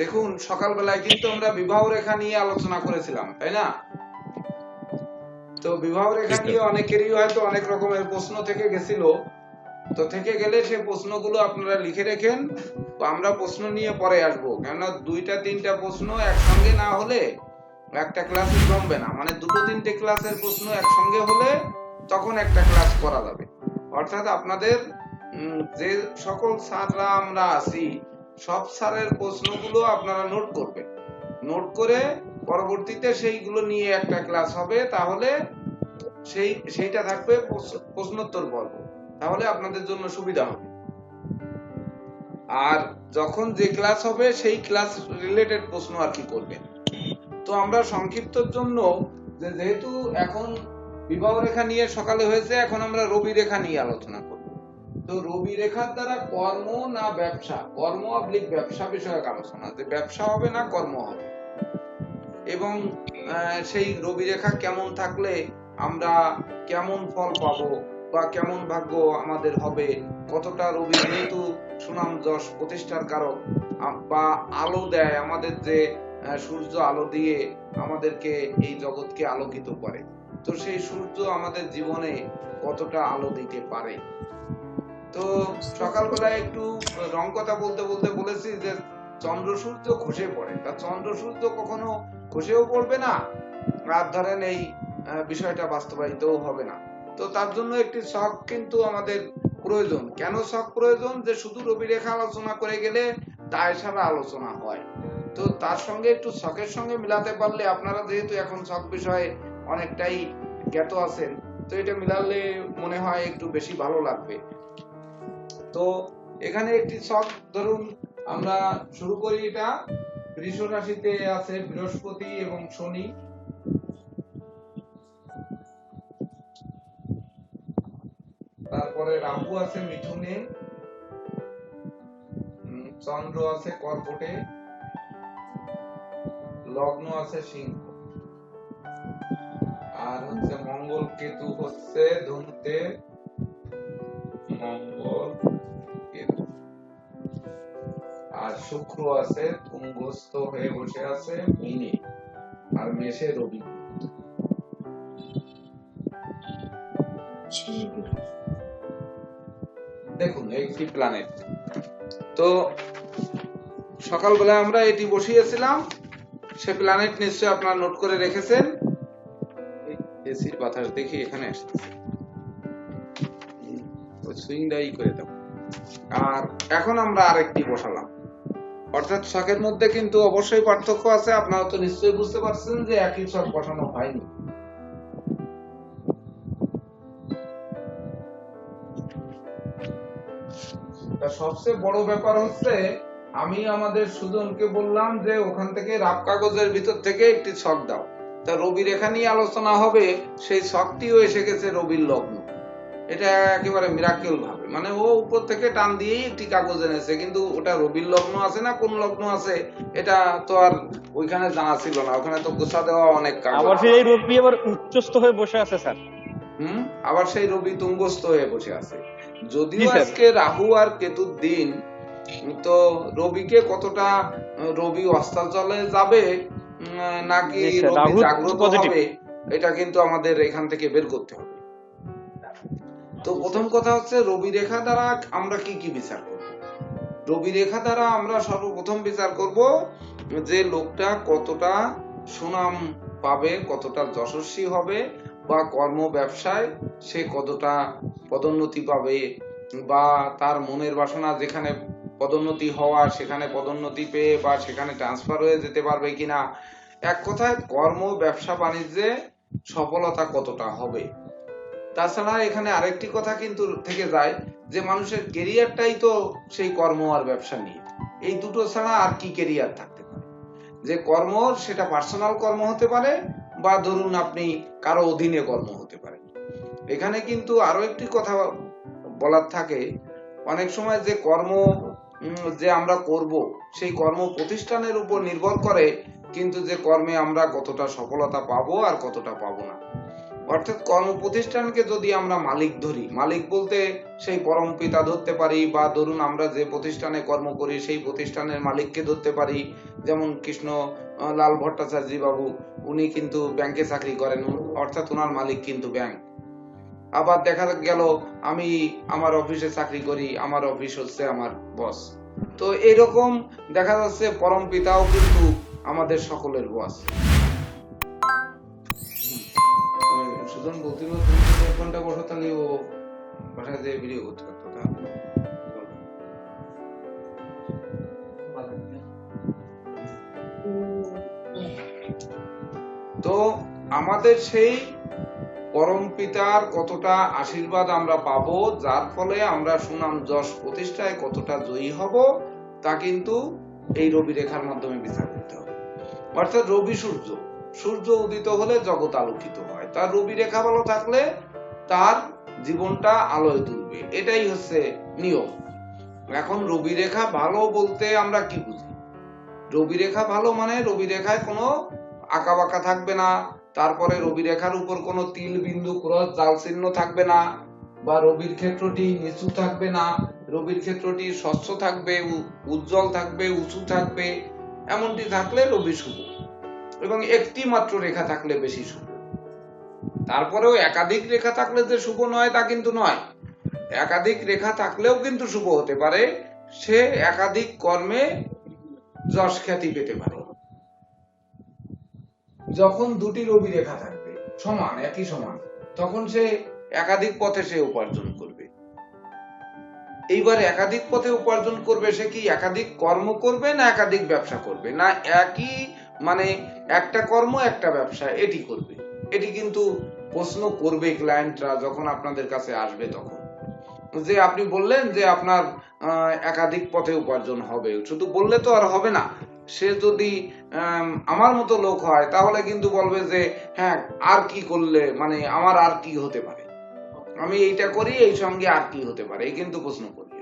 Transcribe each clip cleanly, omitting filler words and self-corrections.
দেখুন সকালবেলায় কিন্তু আমরা বিবাহ রেখা নিয়ে আলোচনা করেছিলাম, তাই না? তো বিবাহ রেখা নিয়ে অনেকেরই হয়তো অনেক রকমের প্রশ্ন থেকে গেছিল। তো থেকে গেলে সেই প্রশ্নগুলো আপনারা লিখে রেখেন, আমরা প্রশ্ন নিয়ে পরে আসবো, কেননা দুইটা তিনটা প্রশ্ন একসঙ্গে না হলে একটা ক্লাসে জমবে না। মানে দুটো তিনটে ক্লাসের প্রশ্ন একসঙ্গে হলে তখন একটা ক্লাস করা যাবে। অর্থাৎ আপনাদের যে সকল স্যাররা আমরা আছি সব স্যারের প্রশ্নগুলো আপনারা নোট করবেন, নোট করে পরবর্তীতে সেইগুলো নিয়ে একটা ক্লাস হবে, তাহলে সেইটা থাকবে প্রশ্নোত্তর পর্ব, তাহলে আপনাদের জন্য সুবিধা হবে। আর যখন যে ক্লাস হবে সেই ক্লাস রিলেটেড প্রশ্ন আর কি করবেন। তো আমরা সংক্ষিপ্তর জন্য যেহেতু এখন বিবাহ রেখা নিয়ে সকালে হয়েছে, এখন আমরা রবি রেখা নিয়ে আলোচনা করব। তো রবি রেখার দ্বারা কর্ম না ব্যবসা, কর্ম অবলিক ব্যবসা বিষয়ক আলোচনা, যে ব্যবসা হবে না কর্ম হবে, এবং সেই রবি রেখা কেমন থাকলে আমরা কেমন ফল পাবো বা কেমন ভাগ্য আমাদের হবে, কতটা রবি যেহেতু সুনাম যশ প্রতিষ্ঠার কারক বা আলো দেয় আমাদের, যে সূর্য আলো দিয়ে আমাদেরকে এই জগৎকে আলোকিত করে, তো সেই সূর্য আমাদের জীবনে কতটা আলো দিতে পারে। তো সকালবেলায় একটু রং কথা বলতে বলতে বলেছি যে চন্দ্র সূর্য খসে পড়ে, তা চন্দ্র সূর্য কখনো খসেও পড়বে না, আর ধরেন এই বিষয়টা বাস্তবায়িতও হবে না। তো তার জন্য একটি শখ কিন্তু আমাদের প্রয়োজন। কেন শখ প্রয়োজন? যে শুধু রবি রেখা আলোচনা করে গেলে দায় সারা আলোচনা হয়, তো তার সঙ্গে একটু শখের সঙ্গে মিলাতে পারলে, আপনারা যেহেতু এখন শখ বিষয়ে অনেকটাই জ্ঞাত আছেন, তো এটা মিলালে মনে হয় একটু বেশি ভালো লাগবে। তো এখানে একটি ছক ধরুন আমরা শুরু করি। এটা বৃষ রাশিতে আছে বৃহস্পতি এবং শনি, তারপরে রাহু আছে মিথুনে, চন্দ্র আছে কর্কটে, লগ্ন আছে সিংহ, আর হচ্ছে মঙ্গল কেতু হচ্ছে ধনুতে, মঙ্গল কেতু, আর শুক্র আছে তুঙ্গস্থ হয়ে বসে আছে মীনে, আর মেষে রবি। দেখুন একটি প্ল্যানেট। তো সকালবেলা আমরা এটি বসিয়েছিলাম, সে প্ল্যানেট নিশ্চয়ই আপনারা নোট করে রেখেছেন। এসির বাতাস দেখি এখানে আসতেছে, সুইংটাই করে দাও। আর এখন আমরা আরেকটি বসালাম, অর্থাৎ ছকের মধ্যে কিন্তু অবশ্যই পার্থক্য আছে, আপনারা তো নিশ্চয়ই বুঝতে পারছেন যে একই ছক বসানো হয়নি। সবচেয়ে বড় ব্যাপার হচ্ছে আমি আমাদের সুজনকে বললাম যে ওখান থেকে রাব কাগজের ভিতর থেকে একটি ছক দাও। তা রবি রেখা নিয়ে আলোচনা হবে, সেই ছকটিও এসে গেছে রবির লগ্ন। এটা একেবারে মিরাকেল ভাবে, মানে ও উপর থেকে টান দিয়েই একটি কাগজ এনেছে, কিন্তু ওটা রবির লগ্ন আছে না কোন লগ্ন আছে এটা তো আর ওইখানে জানা ছিল না, ওখানে তো গোছা দেওয়া অনেক কাগজ। আবার সেই রবি আবার উচ্চস্থ হয়ে বসে আছে স্যার। আবার সেই রবি তুঙ্গস্থ হয়ে বসে আছে। যদিও আজকে রাহু আর কেতুর দিন, তো রবিকে কতটা রবি অস্তাচলে যাবে নাকি রবি জাগ্রত হবে, এটা কিন্তু আমাদের এখান থেকে বের করতে হবে। তো প্রথম কথা হচ্ছে রবি রেখা দ্বারা আমরা কি কি বিচার করব। রবি রেখা দ্বারা আমরা সর্বপ্রথম বিচার করব যে লোকটা কতটা সুনাম পাবে, কতটা যশস্বী হবে, বা কর্ম ব্যবসায় সে কতটা পদোন্নতি পাবে, বা তার মনের বাসনা যেখানে পদোন্নতি হওয়া সেখানে পদোন্নতি পেয়ে বা সেখানে ট্রান্সফার হয়ে যেতে পারবে কিনা। এক কথায় কর্ম ব্যবসা বাণিজ্যে সফলতা কতটা হবে। তাছাড়া এখানে আরেকটি কথা কিন্তু থেকে যায় যে মানুষের কেরিয়ারটাই তো সেই কর্ম আর ব্যবসা নিয়ে, এই দুটো ছাড়া আর কি কেরিয়ার থাকতে পারে। যে কর্ম সেটা পার্সোনাল কর্ম হতে পারে, বা ধরুন আপনি কারো অধীনে কর্ম হতে পারে। এখানে কিন্তু আরো একটি কথা বলার থাকে, অনেক সময় যে কর্ম যে আমরা করব সেই কর্ম প্রতিষ্ঠানের উপর নির্ভর করে কিন্তু যে কর্মে আমরা কতটা সফলতা পাবো আর কতটা পাবো না। অর্থাৎ কর্ম প্রতিষ্ঠানকে যদি আমরা মালিক ধরি, মালিক বলতে সেই পরম পিতা ধরতে পারি, বা ধরুন আমরা যে প্রতিষ্ঠানে কর্ম করি সেই প্রতিষ্ঠানের মালিককে ধরতে পারি। যেমন কৃষ্ণ লাল ভট্টাচার্য বাবু, উনি কিন্তু ব্যাংকে চাকরি করেন, অর্থাৎ ওনার মালিক কিন্তু ব্যাংক। আবার দেখা গেল আমি আমার অফিসে চাকরি করি, আমার অফিস হচ্ছে আমার বস। তো এরকম দেখা যাচ্ছে পরম পিতাও কিন্তু আমাদের সকলের বস। সুজন বলছিল তুমি যদি 1 ঘন্টা বসো তাহলে ও বাসায় যেয়ে ভিডিও করতে পারতো। তো আমাদের সেই পরম পিতার কতটা আশীর্বাদ আমরা পাবো, যার ফলে আমরা সুনাম যশ প্রতিষ্ঠায় কতটা জয়ী হব, তা কিন্তু এই রবি রেখার মাধ্যমে বিচার করতে হবে। অর্থাৎ রবি সূর্য, সূর্য উদিত হলে জগৎ আলোকিত হয়, তার রবি রেখা ভালো থাকলে তার জীবনটা আলোয় তুলবে, এটাই হচ্ছে নিয়ম। এখন রবি রেখা ভালো বলতে আমরা কি বুঝি? রবি রেখা ভালো মানে রবি রেখায় কোনো আঁকা বাঁকা থাকবে না, তারপরে রবি রেখার উপর কোনো তিল বিন্দু ক্রস জাল চিহ্ন থাকবে না, বা রবির ক্ষেত্রটি নিচু থাকবে না, রবির ক্ষেত্রটি স্বচ্ছ থাকবে, উজ্জ্বল থাকবে, উঁচু থাকবে, এমনটি থাকলে রবি শুভ। এবং একটি মাত্র রেখা থাকলে বেশি শুভ। তারপরেও একাধিক রেখা থাকলে যে শুভ নয় তা কিন্তু নয়, একাধিক রেখা থাকলেও কিন্তু শুভ হতে পারে, সে একাধিক কর্মে যশ খ্যাতি পেতে পারে। যখন দুটি রবি রেখা থাকবে সমান, একই সমান, তখন সে একাধিক পথে সে উপার্জন করবে। এইবার একাধিক পথে উপার্জন করবে, সে কি একাধিক কর্ম করবে না একাধিক ব্যবসা করবে, না একই মানে একটা কর্ম একটা ব্যবসা এটি করবে? এটি কিন্তু প্রশ্ন করবে ক্লায়েন্টরা যখন আপনাদের কাছে আসবে। তখন যে আপনি বললেন যে আপনার একাধিক পথে উপার্জন হবে, শুধু বললে তো আর হবে না। সে যদি আমার মতো লোক হয় তাহলে কিন্তু বলবে যে হ্যাঁ আর কি করলে, মানে আমার আর কি হতে পারে, আমি এইটা করি এই সঙ্গে আর কি হতে পারে, এই কিন্তু প্রশ্ন করবে।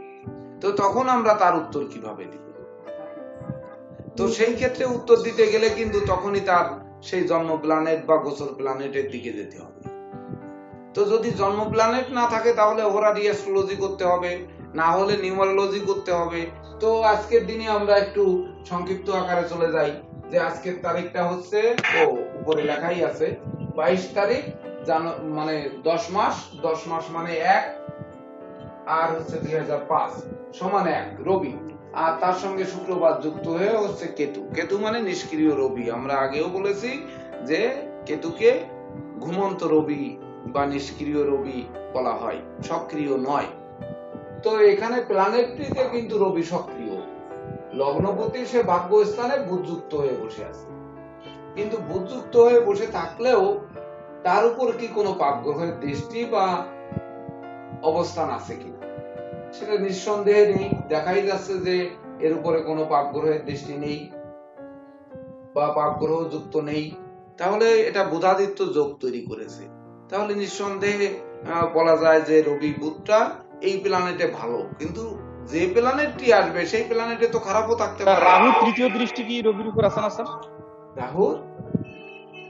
তো তখন আমরা তার উত্তর কিভাবে দিব? তো সেই ক্ষেত্রে উত্তর দিতে গেলে কিন্তু তখনই তার সেই জন্ম প্ল্যানেট বা গোচর প্ল্যানেটের দিকে যেতে হবে। তো যদি জন্ম প্ল্যানেট না থাকে তাহলে হোরারি অ্যাস্ট্রোলজি করতে হবে, না হলে নিউমারোলজি করতে হবে। তো আজকের দিনে আমরা একটু সংক্ষিপ্ত আকারে চলে যাই যে আজকের তারিখটা হচ্ছে, ও উপরে লেখাই আছে 22 তারিখ মানে 10 মাস মানে 1, আর হচ্ছে 2005 সমান 1 রবি, আর তার সঙ্গে শুক্রবার যুক্ত হয়ে হচ্ছে কেতু। কেতু মানে নিষ্ক্রিয় রবি। আমরা আগেও বলেছি যে কেতুকে ঘুমন্ত রবি বা নিষ্ক্রিয় রবি বলা হয়, সক্রিয় নয়। তো এখানে প্ল্যানেটটিতে কিন্তু রবি সক্রিয়, লগ্নপতি সে ভাগ্যস্থানে বুধযুক্ত হয়ে বসে আছে। কিন্তু বুধযুক্ত হয়ে বসে থাকলেও তার উপর কি কোনো পাপ গ্রহের দৃষ্টি বা অবস্থান আছে কিনা সেটা নিঃসন্দেহে নেই। দেখাই যাচ্ছে যে এর উপরে কোনো পাপ গ্রহের দৃষ্টি নেই বা পাপ গ্রহ যুক্ত নেই, তাহলে এটা বুধাদিত্য যোগ তৈরি করেছে। তাহলে নিঃসন্দেহে বলা যায় যে রবি বুধটা এই প্ল্যানেটে ভালো, কিন্তু যে প্ল্যানেটটি আসবে সেই প্ল্যানেটে তো খারাপও থাকতে পারে। রাহুর তৃতীয় দৃষ্টি কি রবির উপর আছে না স্যার? রাহুর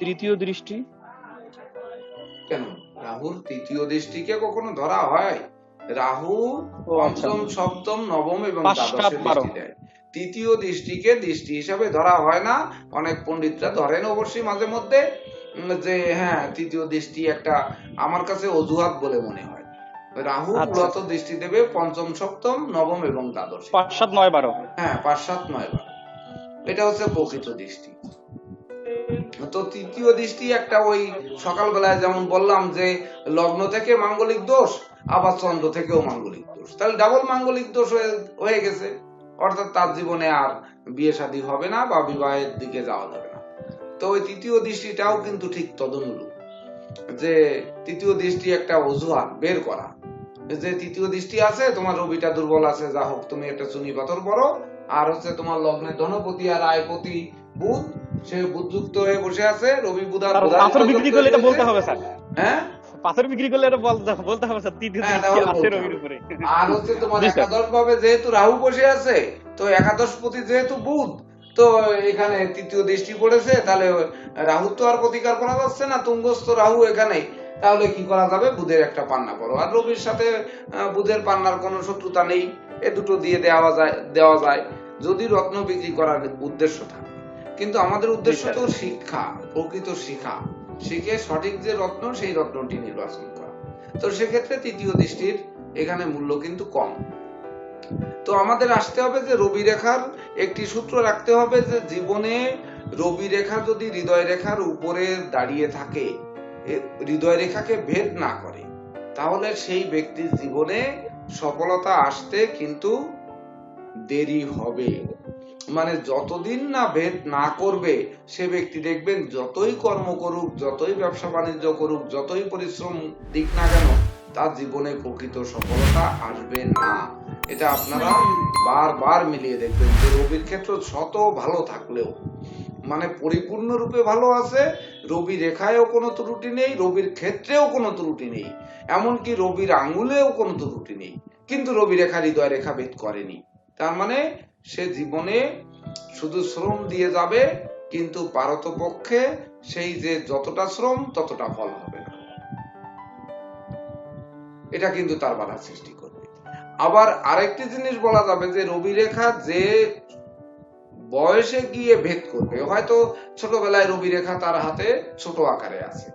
তৃতীয় দৃষ্টি কেন? রাহুর তৃতীয় দৃষ্টিকে কখনো ধরা হয়? রাহু পঞ্চম, সপ্তম, নবম এবং দ্বাদশে দৃষ্টি দেয়, তৃতীয় দৃষ্টিকে দৃষ্টি হিসাবে ধরা হয় না। অনেক পণ্ডিতরা ধরেন অবশ্যই মাঝে মধ্যে যে হ্যাঁ তৃতীয় দৃষ্টি একটা, আমার কাছে অজুহাত বলে মনে হয়। রাহু মূলত দৃষ্টি দেবে পঞ্চম, সপ্তম, নবম এবং দ্বাদশ, 5, 7, 9, 12। হ্যাঁ 5, 7, 9, 12, এটা হচ্ছে প্রকৃত দৃষ্টি। তো তৃতীয় দৃষ্টি একটা ওই সকালবেলায় যেমন বললাম যে লগ্ন থেকে মাঙ্গলিক দোষ, আবার চন্দ্র থেকেও মাঙ্গলিক দোষ, তাহলে ডাবল মাঙ্গলিক দোষ হয়ে গেছে। অর্থাৎ তার জীবনে আর বিয়ে শাদী হবে না বা বিবাহের দিকে যাওয়া যাবে না। তো ওই তৃতীয় দৃষ্টিটাও কিন্তু ঠিক তদনুরূপ, যে তৃতীয় দৃষ্টি একটা অজুহাত বের করা যে তৃতীয় দৃষ্টি আছে, তোমার রবিটা দুর্বল আছে, যা হোক তুমি একটা চুনি পাথর পড়ো, আর হচ্ছে তোমার লগ্নের ধনপতি আর আয়পতি বুধ, সে বুধযুক্ত হয়ে বসে আছে, রবি বুধ আর পাথর বিক্রি করলে এটা বলতে হবে স্যার। হ্যাঁ পাথর বিক্রি করলে এটা বলতে হবে স্যার, তৃতীয় দৃষ্টি আছে রবির উপরে। আর হচ্ছে তোমার একাদশ ভাবে যেহেতু রাহু বসে আছে, তো একাদশপতি যেহেতু বুধ, তো এখানে তৃতীয় দৃষ্টি পড়েছে, তাহলে রাহু তো আর প্রতিকার করা যাচ্ছে না, তুঙ্গস্থ রাহু এখানে তাহলে কি করা যাবে, বুধের একটা পান্না করো। আর রবির সাথে বুধের পান্নার কোনো শত্রুতা নেই, এ দুটো দিয়ে দেওয়া যায় যদি রত্ন বিক্রি করার উদ্দেশ্য থাকে। কিন্তু আমাদের উদ্দেশ্য তো শিক্ষা, প্রকৃত শিখে সঠিক যে রত্ন সেই রত্নটি নির্বাচন করা। তো সেক্ষেত্রে তৃতীয় দৃষ্টির এখানে মূল্য কিন্তু কম। তো আমাদের আসতে হবে যে রবি রেখার একটি সূত্র রাখতে হবে যে জীবনে রবি রেখা যদি হৃদয় রেখার উপরে দাঁড়িয়ে থাকে, হৃদয় রেখাকে ভেদ না করে, তাহলে সেই ব্যক্তির জীবনে সফলতা আসতে কিন্তু দেরি হবে। মানে যতদিন না ভেদ না করবে সে ব্যক্তি দেখবেন যতই কর্ম করুক, যতই ব্যবসা বাণিজ্য করুক, যতই পরিশ্রম দিক না কেন, তার জীবনে প্রকৃত সফলতা আসবে না। এটা আপনারা বারবার মিলিয়ে দেখবেন যে রবির ক্ষেত্র শত ভালো থাকলেও, মানে পরিপূর্ণরূপে ভালো আছে, রবি রেখায়ও কোনো ত্রুটি নেই, রবির ক্ষেত্রেও কোনো ত্রুটি নেই, এমনকি রবির আঙ্গুলেও কোনো ত্রুটি নেই, কিন্তু রবি রেখা হৃদয় রেখা ভেদ করেনি। তার মানে সে জীবনে শুধু শ্রম দিয়ে যাবে, কিন্তু পারতপক্ষে সেই যে যতটা শ্রম ততটা ফল হবে না, এটা কিন্তু তার বাধা সৃষ্টি করবে। আবার আরেকটি জিনিস বলা যাবে যে রবি রেখা যে বয়সে গিয়ে ভেদ করবে, হয়তো ছোটবেলায় রবি রেখা তার হাতে ছোট আকারে আছে,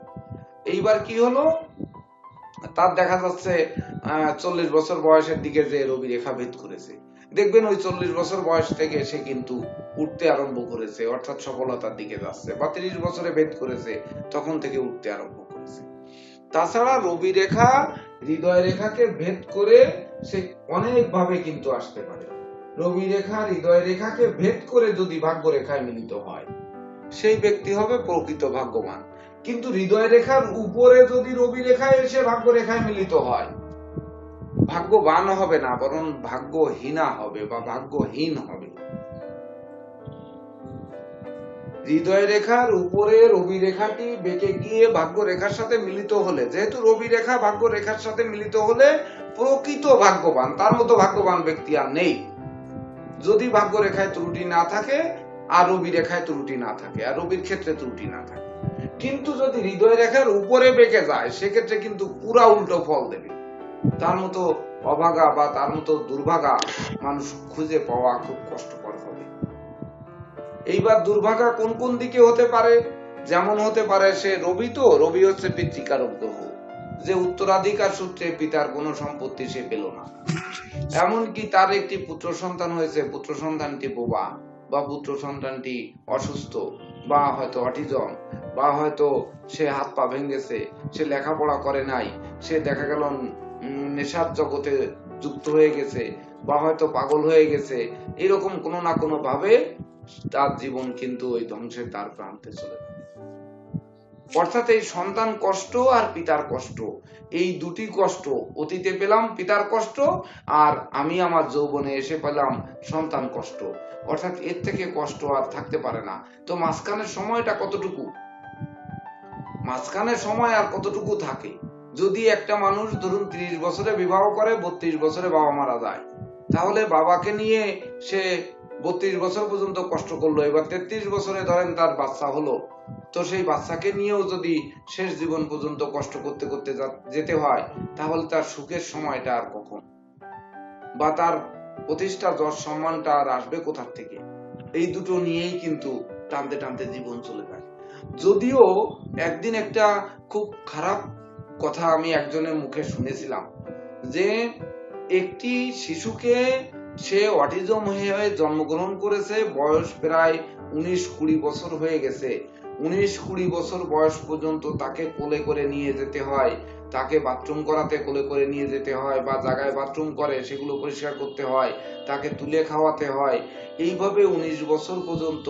এইবার কি হলো, তার দেখা যাচ্ছে 40 বছর বয়সের দিকে যে রবি রেখা ভেদ করেছে, দেখবেন ওই 40 বছর বয়স থেকে সে কিন্তু উঠতে আরম্ভ করেছে, অর্থাৎ সফলতার দিকে যাচ্ছে, বা 30 বছরে ভেদ করেছে তখন থেকে উঠতে আরম্ভ করেছে। তাছাড়া রবি রেখা হৃদয় রেখাকে ভেদ করে সে অনেক ভাবে কিন্তু আসতে পারে। রবি রেখা হৃদয় রেখাকে ভেদ করে যদি ভাগ্য রেখায় মিলিত হয়, সেই ব্যক্তি হবে প্রকৃত ভাগ্যবান। কিন্তু হৃদয় রেখার উপরে যদি রবি রেখায় এসে ভাগ্য রেখায় মিলিত হয়, ভাগ্যবান হবে না, বরং ভাগ্যহীনা হবে বা ভাগ্যহীন হবে। হৃদয় রেখার উপরে রবি রেখাটি বেঁকে গিয়ে ভাগ্য রেখার সাথে মিলিত হলে, যেহেতু রবি রেখা ভাগ্য রেখার সাথে মিলিত হলে প্রকৃত ভাগ্যবান, তার মতো ভাগ্যবান ব্যক্তি আর নেই। যদি ভাগ্য রেখায় ত্রুটি না থাকে আর রবি রেখায় ত্রুটি না থাকে, আর রবির ক্ষেত্রে ত্রুটি না থাকে, কিন্তু যদি হৃদয় রেখার উপরে বেঁকে যায় সেক্ষেত্রে কিন্তু পুরা উল্টো ফল দেবে। তার মতো অভাগা বা তার মতো দুর্ভাগা মানুষ খুঁজে পাওয়া খুব কষ্টকর হবে। এইবার দুর্ভাগা কোন কোন দিকে হতে পারে, যেমন হতে পারে সে রবি হচ্ছে পিতৃকারক গ্রহ, যে উত্তরাধিকার সূত্রে পিতার কোনো সম্পত্তি সে পেল না, এমনকি তার একটি পুত্র সন্তান হয়েছে, পুত্র সন্তানটি বোবা, বা পুত্র সন্তানটি অসুস্থ, বা হয়তো অটিজম, বা হয়তো সে হাত পা ভেঙেছে, সে লেখাপড়া করে নাই, সে দেখা গেল নেশার জগতে যুক্ত হয়ে গেছে, বা হয়তো পাগল হয়ে গেছে, এরকম কোনো না কোনো ভাবে তার জীবন কিন্তু ওই ধ্বংসের দ্বার প্রান্তে চলে যাবে। অর্থাৎ এই সন্তান কষ্ট আর পিতার কষ্ট, এই দুটি কষ্ট অতীতে পেলাম, পিতার কষ্ট, আর আমি আমার যৌবনে এসে পেলাম সন্তান কষ্ট, অর্থাৎ এর থেকে কষ্ট আর থাকতে পারে না। তো মাঝখানের সময়টা কতটুকু, মাঝখানের সময় আর কতটুকু থাকে? যদি একটা মানুষ ধরুন 30 বছরে বিবাহ করে, 32 বছরে বাবা মারা যায়, তাহলে বাবাকে নিয়ে সে 32 বছর পর্যন্ত কষ্ট করলো, এবার 33 বছরে ধরেন তার বাচ্চা হলো, তো সেই বাচ্চাকে নিয়েও যদি শেষ জীবন পর্যন্ত কষ্ট করতে করতে যেতে হয়, তাহলে তার সুখের সময়টা আর কখন, বা তার প্রতিষ্ঠা যশ সম্মানটা আর আসবে কোথা থেকে? এই দুটো নিয়েই কিন্তু টানতে টানতে জীবন চলে যায়। যদিও একদিন একটা খুব খারাপ কথা আমি একজনের মুখে শুনেছিলাম, যে একটি শিশুকে সে অটিজম হয়ে জন্মগ্রহণ করেছে, বয়স প্রায় 19-20 বছর হয়ে গেছে, 19-20 বছর বয়স পর্যন্ত তাকে কোলে করে নিয়ে যেতে হয়, তাকে বাথরুম করাতে কোলে করে নিয়ে যেতে হয়, বা জায়গায় বাথরুম করে সেগুলো পরিষ্কার করতে হয়, তাকে তুলে খাওয়াতে হয়, এইভাবে 19 বছর পর্যন্ত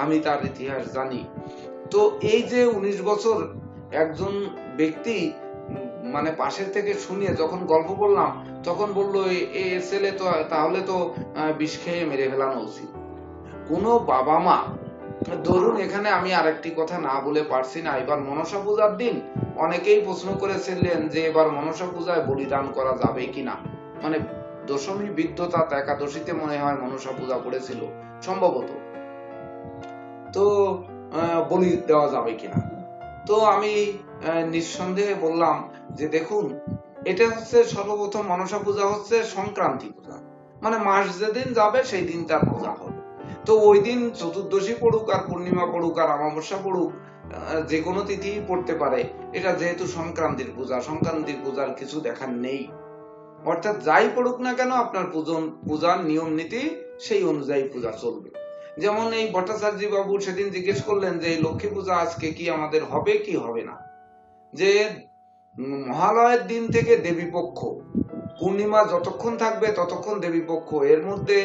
আমি তার ইতিহাস জানি। তো এই যে 19 বছর একজন ব্যক্তি মানে পাশের থেকে শুনিয়ে যখন গল্প বললাম, তখন বললো এ ছেলে তো তাহলে তো বিষ খেয়ে মেরে ফেলানো উচিত। কোনো বাবা মা, ধরুন এখানে আমি আরেকটি কথা না বলে পারছি না, এবার মনসা পূজার দিন অনেকেই প্রশ্ন করেছিলেন যে এবার মনসা পূজায় বলিদান করা যাবে কিনা, মানে দশমী বিদ্যতা একাদশীতে মনে হয় মনসা পূজা পড়েছিল সম্ভবত, তো বলি দেওয়া যাবে কিনা। তো আমি নিঃসন্দেহে বললাম যে দেখুন, এটা হচ্ছে সর্বপ্রথম মনসা পূজা হচ্ছে সংক্রান্তি পূজা, মানে মাস যেদিন যাবে সেই দিন তার পূজা হবে। তো ওই দিন চতুর্দশী পড়ুক আর পূর্ণিমা পড়ুক আর অমাবস্যা পড়ুক, যে কোনো তিথি পড়তে পারে। এটা যেহেতু সংক্রান্তির পূজা, সংক্রান্তির পূজার কিছু দেখার নেই। অর্থাৎ যাই পড়ুক না কেন আপনার পূজার নিয়ম নীতি সেই অনুযায়ী পূজা চলবে। যেমন এই ভট্টাচার্য বাবু সেদিন জিজ্ঞেস করলেন যে লক্ষ্মী পূজা আজকে কি আমাদের হবে কি হবে না। যে মহালয়ের দিন থেকে দেবী পক্ষ, পূর্ণিমা যতক্ষণ থাকবে ততক্ষণ দেবী পক্ষ, এর মধ্যে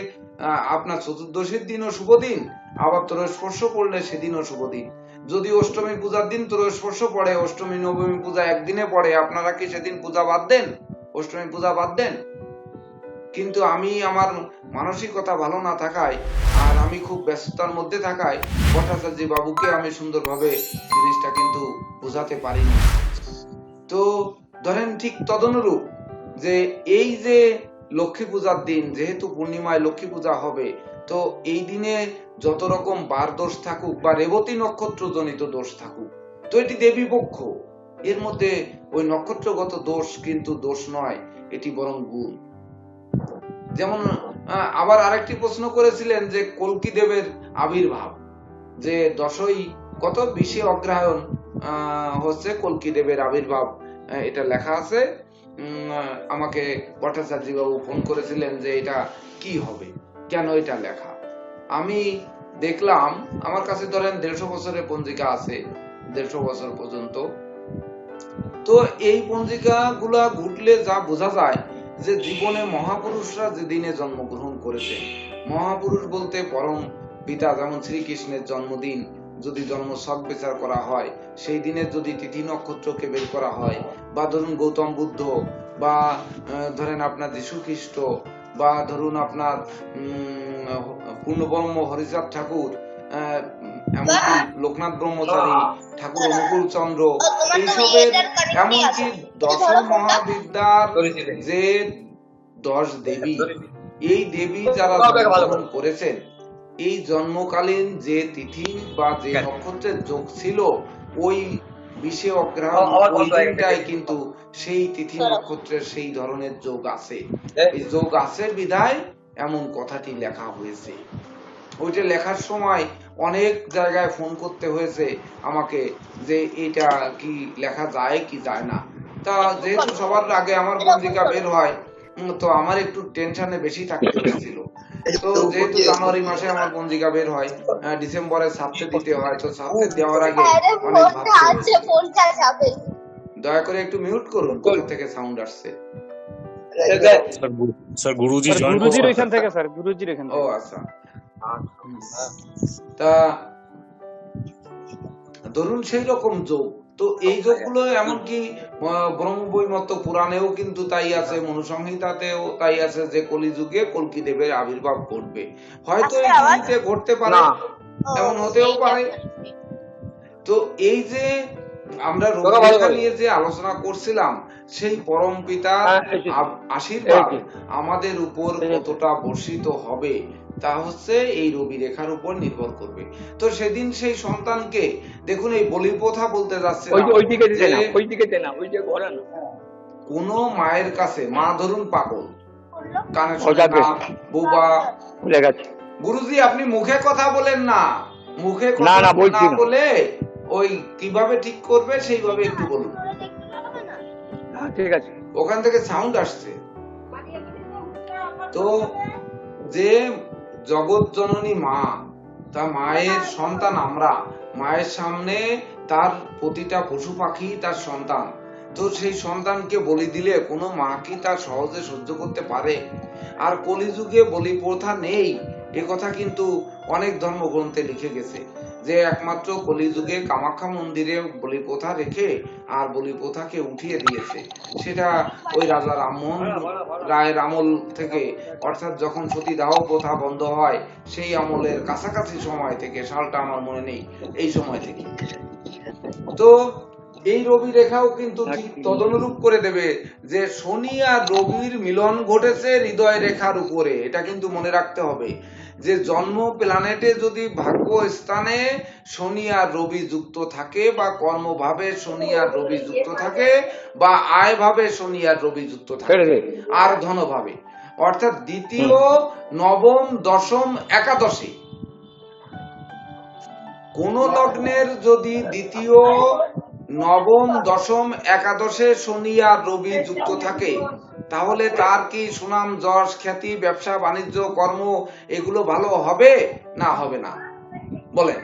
আপনার চতুর্দশীর দিনও শুভ দিন, আবার ত্রয়োস্পর্শ পড়লে সেদিনও শুভ দিন। যদি অষ্টমী পূজার দিন ত্রয়োস্পর্শ পড়ে, অষ্টমী নবমী পূজা একদিনে পড়ে, আপনারা কি সেদিন পূজা বাদ দেন? অষ্টমী পূজা বাদ দেন? কিন্তু আমি আমার মানসিকতা ভালো না থাকায় আর আমি খুব ব্যস্ততার মধ্যে থাকায় ভট্টাচার্য বাবুকে আমি সুন্দরভাবে জিনিসটা কিন্তু বোঝাতে পারিনি। তো ধরেন ঠিক তদনুরূপ যে এই যে লক্ষ্মী পূজার দিন, যেহেতু পূর্ণিমায় লক্ষ্মী পূজা হবে, তো এই দিনে যত রকম বার দোষ থাকুক বা রেবতী নক্ষত্র জনিত দোষ থাকুক, তো এটি দেবী পক্ষ, এর মধ্যে ওই নক্ষত্রগত দোষ কিন্তু দোষ নয়, এটি বরং গুণ। যেমন আবার আরেকটি প্রশ্ন করেছিলেন যে কল্কি দেবের আবির্ভাব, যে 20 অগ্রহায়ণ হচ্ছে কল্কি দেবের আবির্ভাব, এটা লেখা আছে। আমাকে ভট্টাচার্য বাবু ফোন করেছিলেন যে এটা কি হবে, কেন এটা লেখা। আমি দেখলাম আমার কাছে ধরেন 150 বছরের পঞ্জিকা আছে, 150 বছর পর্যন্ত। তো এই পঞ্জিকা গুলা ঘুরলে যা বোঝা যায় যে জীবনে মহাপুরুষরা যে দিনে জন্মগ্রহণ করেছে, মহাপুরুষ বলতে পরম পিতা যেমন শ্রীকৃষ্ণের জন্মদিন যদি জন্ম সব বিচার করা হয়, সেই দিনের যদি তিথি নক্ষত্রকে বের করা হয়, বা ধরুন গৌতম বুদ্ধ, বা ধরেন আপনার যীশু খ্রিস্ট, বা ধরুন আপনার পূর্ণব্রহ্ম হরিচাঁদ ঠাকুর, এমনকি লোকনাথ ব্রহ্মচারী ঠাকুর, অনুকূল চন্দ্র, এইসবের এমনকি 10 মহাবিদ্যার যে 10 দেবী, এই দেবী যারা জন্মগ্রহণ করেছেন, এই জন্মকালীন যে তিথি বা যে নক্ষত্রের যোগ ছিল, ওই 20 অগ্রহায়ণ ওই দিনটাই কিন্তু সেই তিথি নক্ষত্রের সেই ধরনের যোগ আছে। এই যোগ আছে বিধায় এমন কথাটি লেখা হয়েছে। ওইটা লেখার সময় অনেক জায়গায় ফোন করতে হয়েছে আমাকে যে এটা কি লেখা যায় কি যায় না। তা যেহেতু সবার আগে আমার পঞ্জিকা বের হয়, তো আমার একটু টেনশনে বেশি থাকতে হয়েছিল। তো যেহেতু জানুয়ারি মাসে আমার পঞ্জিকা বের হয়, ডিসেম্বরে ছাপতে দিতে হয়, তো ছাপতে দেওয়ার আগে অনেক ভাবতে, দয়া করে একটু মিউট করুন, কোথা থেকে সাউন্ড আসছে। স্যার গুরুজি গুরুজির ওইখান থেকে স্যার, গুরুজির ওইখান থেকে। ও আচ্ছা। তা ধরুন সেই রকম যোগ, তো এই যোগগুলো এমনকি ব্রহ্মবৈবর্ত পুরাণেও কিন্তু তাই আছে, মনুসংহিতাতেও তাই আছে যে কলিযুগে কল্কি দেবের আবির্ভাব ঘটবে। হয়তো এই তিথিতে ঘটতে পারে, এমন হতেও পারে। তো এই যে আমরা রবিরেখা নিয়ে যে আলোচনা করছিলাম, সেই পরম পিতার আশীর্বাদ আমাদের উপর কতটা বর্ষিত হবে তা হচ্ছে এই রবি রেখার উপর নির্ভর করবে। তো সেদিন সেই সন্তানকে দেখুন, এই বলি প্রথা বলতে যাচ্ছে কোন মায়ের কাছে, মা ধরুন পাগল, কানে শোনে না, বোবা। গুরুজি আপনি মুখে কথা বলেন না, মুখে কথা না বলে ওই কিভাবে ঠিক করবে সেইভাবে একটু বলুন। ঠিক আছে, ওখান থেকে সাউন্ড আসছে। তো যে জগৎ জননী মা, তা মায়ের সন্তান আমরা, মায়ের সামনে তার প্রতিটা পশু পাখি তার সন্তান। তো সেই সন্তানকে বলি দিলে কোনো মা কি তার সহজে সহ্য করতে পারে? আর কলিযুগে বলি প্রথা নেই এ কথা কিন্তু অনেক ধর্মগ্রন্থে লিখে গেছে, যে একমাত্র কলিযুগে কামাখ্যা মন্দিরে বলি প্রথা রেখে আর বলি প্রথাকে উঠিয়ে দিয়েছে। সেটা ওই রাজা রামমোহন রায়ের আমল থেকে, অর্থাৎ যখন সতীদাহ প্রথা বন্ধ হয় সেই আমলের কাছাকাছি সময় থেকে, সালটা আমার মনে নেই, এই সময় থেকে। তো এই রবি রেখাও কিন্তু ঠিক তদনুরূপ করে দেবে যে শনি আর রবির মিলন ঘটেছে হৃদয় রেখার উপরে। এটা কিন্তু মনে রাখতে হবে যে জন্ম প্ল্যানেটে যদি ভাগ্য স্থানে শনি আর রবি যুক্ত থাকে, বা কর্মভাবে শনি আর রবি যুক্ত থাকে, বা আয় ভাবে শনি আর রবি যুক্ত থাকে, আর ধনভাবে, অর্থাৎ দ্বিতীয়, নবম, দশম, একাদশী, কোন লগ্নের যদি দ্বিতীয়, নবম, দশম, একাদশে শনি আর রবি যুক্ত থাকে, তাহলে তার কি সুনাম, যশ, খ্যাতি, ব্যবসা বাণিজ্য, কর্ম এগুলো ভালো হবে না হবে না? বলেন।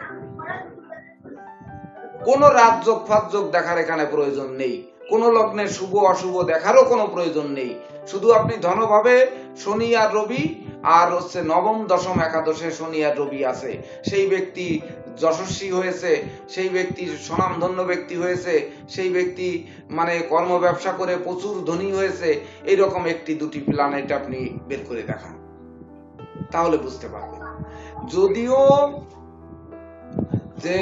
কোন রাজযোগ ফাজযোগ দেখার এখানে প্রয়োজন নেই, কোন লগ্নের শুভ অশুভ দেখারও কোনো প্রয়োজন নেই। শুধু আপনি ধনভাবে শনি আর রবি, আর হচ্ছে নবম, দশম, একাদশে শনি আর রবি আছে, সেই ব্যক্তি যশস্বী হয়েছে, সেই ব্যক্তি স্বনামধন্য ব্যক্তি হয়েছে, সেই ব্যক্তি মানে কর্ম ব্যবসা করে প্রচুর ধনী হয়েছে, এইরকম একটি দুটি প্ল্যানেট আপনি বের করে দেখান, তাহলে বুঝতে পারবেন। যদিও যে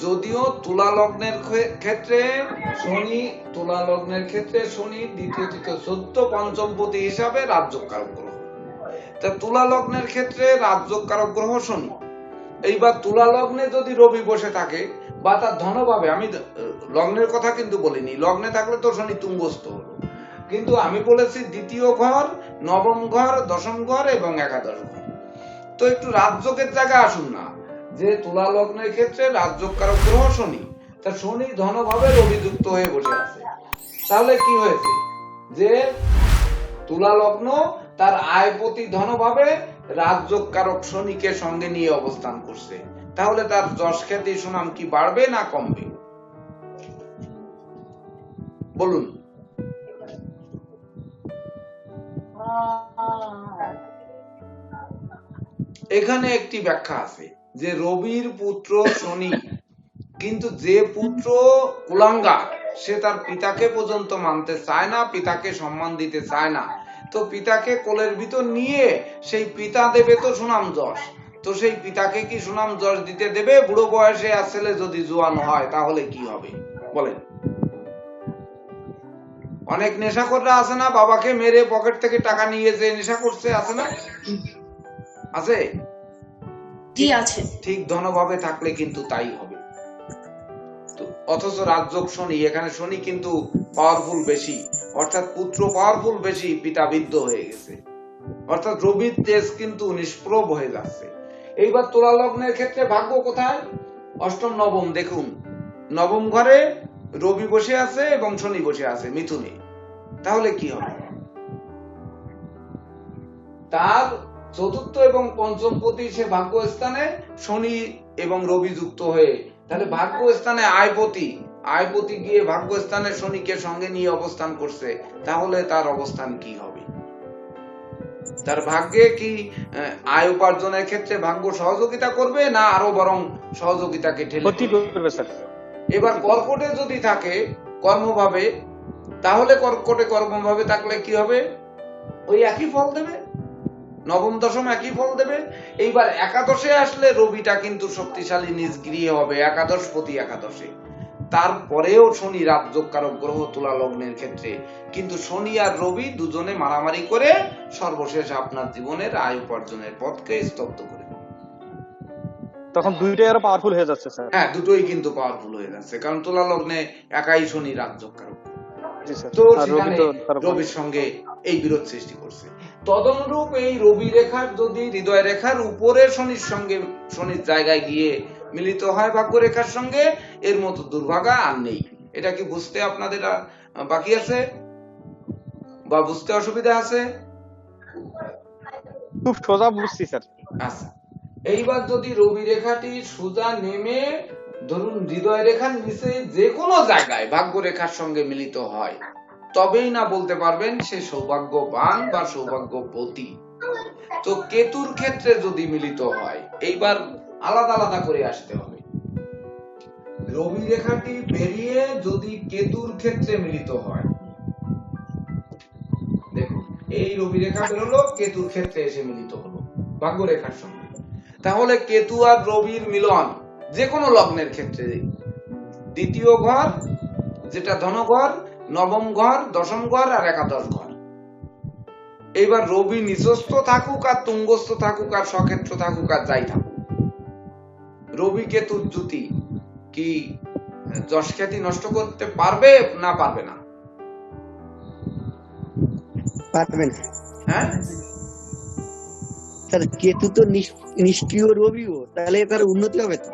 যদিও তুলা লগ্নের ক্ষেত্রে শনি, তুলা লগ্নের ক্ষেত্রে শনি দ্বিতীয়, তৃতীয়, চতুর্থ, পঞ্চম পতি হিসাবে রাজযোগ কারক গ্রহ। তা তুলা লগ্নের ক্ষেত্রে রাজযোগ কারক গ্রহ শনি। এইবার তুলা লগ্নে যদি রবি বসে থাকে বা তার ধনভাবে, আমি লগ্নের কথা কিন্তু বলিনি, লগ্নে থাকলে তো শনি তুঙ্গস্থ হলো, কিন্তু আমি বলেছি দ্বিতীয় ঘর, নবম ঘর, দশম ঘর এবং একাদশ ঘর। তো একটু রাজযোগের জায়গায় আসুন না, যে তুলা লগ্নের ক্ষেত্রে রাজযোগ কারক গ্রহ শনি, তা শনি ধনভাবে রবি যুক্ত হয়ে বসে আছে, তাহলে কি হয়েছে যে তুলা লগ্ন তার আয়পতি ধনভাবে রাজযোগ কারক শনিকে সঙ্গে নিয়ে অবস্থান করছে, তাহলে তার যশ খ্যাতি সুনাম কি বাড়বে না কমবে? বলুন। এখানে একটি ব্যাখ্যা আছে যে রবির পুত্র শনি, কিন্তু যে পুত্র কুলাঙ্গার, সে তার পিতাকে পর্যন্ত মানতে চায় না, পিতাকে সম্মান দিতে চায় না, তো পিতাকে কোলের ভিতর নিয়ে সেই পিতা দেবে তো সুনাম যশ, তো সেই পিতাকে কি সুনাম যশ দিতে দেবে? বুড়ো বয়সে আর ছেলে যদি জোয়ান হয় তাহলে কি হবে বলেন? অনেক নেশাখোররা আছে না, বাবাকে মেরে পকেট থেকে টাকা নিয়ে যে নেশা করছে, আছে না? আছে, জি আছে। ঠিক ধনভাবে থাকলে কিন্তু তাই হবে। অথচ রাজযোগ শনি, এখানে শনি কিন্তু পাওয়ারফুল বেশি, অর্থাৎ পুত্র পাওয়ারফুল বেশি, পিতা বৃদ্ধ হয়ে গেছে, অর্থাৎ রবির তেজ কিন্তু নিষ্প্রভ হয়ে যাচ্ছে। এইবার তুলা লগ্নের ক্ষেত্রে ভাগ্য কোথায়? অষ্টম, নবম। দেখুন, নবম ঘরে রবি বসে আছে এবং শনি বসে আছে মিথুনে, তাহলে কি হবে? তার চতুর্থ এবং পঞ্চম পতি সে ভাগ্য স্থানে শনি এবং রবি যুক্ত হয়ে, তাহলে ভাগ্য স্থানে আয়পতি গিয়ে ভাগ্য স্থানে শনিকে সঙ্গে নিয়ে অবস্থান করছে, তাহলে তার অবস্থান কি হবে? তার ভাগ্যে কি আয় উপার্জনের ক্ষেত্রে ভাগ্য সহযোগিতা করবে, না আরো বরং সহযোগিতাকে ঠেলে দেবে? এবার কর্কটে যদি থাকে কর্মভাবে, তাহলে কর্কটে কর্মভাবে থাকলে কি হবে? ওই একই ফল দেবে, নবম দশম একই ফল দেবে। এইবার একাদশে আসলে রবিটা কিন্তু শক্তিশালী নিষ্ক্রিয় হবে, একাদশ পতি একাদশে। তারপরেও শনি রাজযোগ কারক গ্রহ তুলা লগ্নের ক্ষেত্রে, কিন্তু শনি আর রবি দুজনে মারামারি করে সর্বশেষ আপনার জীবনের আয় উপার্জনের পথকে স্তব্ধ করে দেবে। তখন দুইটাই আরো পাওয়ারফুল হয়ে যাচ্ছে স্যার। হ্যাঁ, দুটোই কিন্তু পাওয়ারফুল হয়ে যাচ্ছে, কারণ তুলা লগ্নে একাই শনি রাজযোগ কারক, তো সেখানে রবির সঙ্গে এই বিরোধ সৃষ্টি করছে। তদনুরূপ এই রবি রেখার যদি হৃদয় রেখার উপরে শনির সঙ্গে, শনির জায়গায় গিয়ে মিলিত হয় ভাগ্য রেখার সঙ্গে, এর মতো দুর্ভাগা আর নেই। এটা কি বুঝতে আপনাদের বাকি আছে বা বুঝতে অসুবিধা আছে? খুব সোজা বুঝছি স্যার। আচ্ছা, এইবার যদি রবি রেখাটি সোজা নেমে ধরুন হৃদয় রেখার নিচে যে কোনো জায়গায় ভাগ্য রেখার সঙ্গে মিলিত হয়, তবেই না বলতে পারবেন সে সৌভাগ্যবান বা সৌভাগ্যবতী। তো কেতুর ক্ষেত্রে যদি মিলিত হয়, এইবার আলাদা আলাদা করে আসতে হবে। রবি রেখাটি বেরিয়ে যদি কেতুর ক্ষেত্রে মিলিত হয়, দেখুন এই রবি রেখা বেরোলো, কেতুর ক্ষেত্রে এসে মিলিত হলো ভাগ্য রেখার সঙ্গে, তাহলে কেতু আর রবির মিলন যে কোনো লগ্নের ক্ষেত্রে দ্বিতীয় ঘর যেটা ধনঘর, নবম ঘর, দশম ঘর আর একাদশ ঘর। এইবার রবি নিচস্থ থাকুক আর তুঙ্গস্থ থাকুক আর স্বক্ষেত্র থাকুক আর যাই থাকুক, রবি কেতুর জুতি কি যশ খ্যাতি নষ্ট করতে পারবে না পারবে না? পারবেন। হ্যাঁ স্যার কেতু তো নিষ্ক্রিয় রবিও, তাহলে তার উন্নতি হবে তো?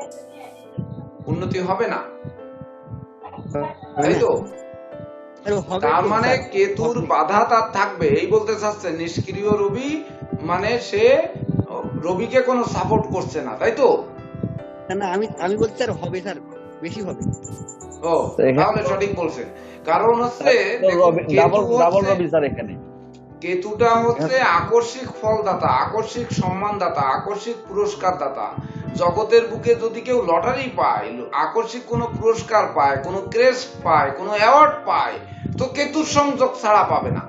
উন্নতি হবে না, তাই তো? তার মানে কেতুর বাধা তার থাকবে, এই বলতে চাচ্ছে নিষ্ক্রিয় রবি মানে সে রবিকে কোনো সাপোর্ট করছে না, তাই তো? না আমি বলছি স্যার হবে, স্যার বেশি হবে। ও তাহলে সঠিক বলছেন, কারণ হচ্ছে কেতুটা হচ্ছে আকস্মিক ফলদাতা, আকস্মিক সম্মানদাতা, আকস্মিক পুরস্কার দাতা। জগতের বুকে যদি কেউ লটারি পায়, আকস্মিক কোনো পুরস্কার পায়, কোনো ক্রেস্ট পায়, কোনো অ্যাওয়ার্ড পায়, তো কেতুর সংযোগ ছাড়া পাবে না।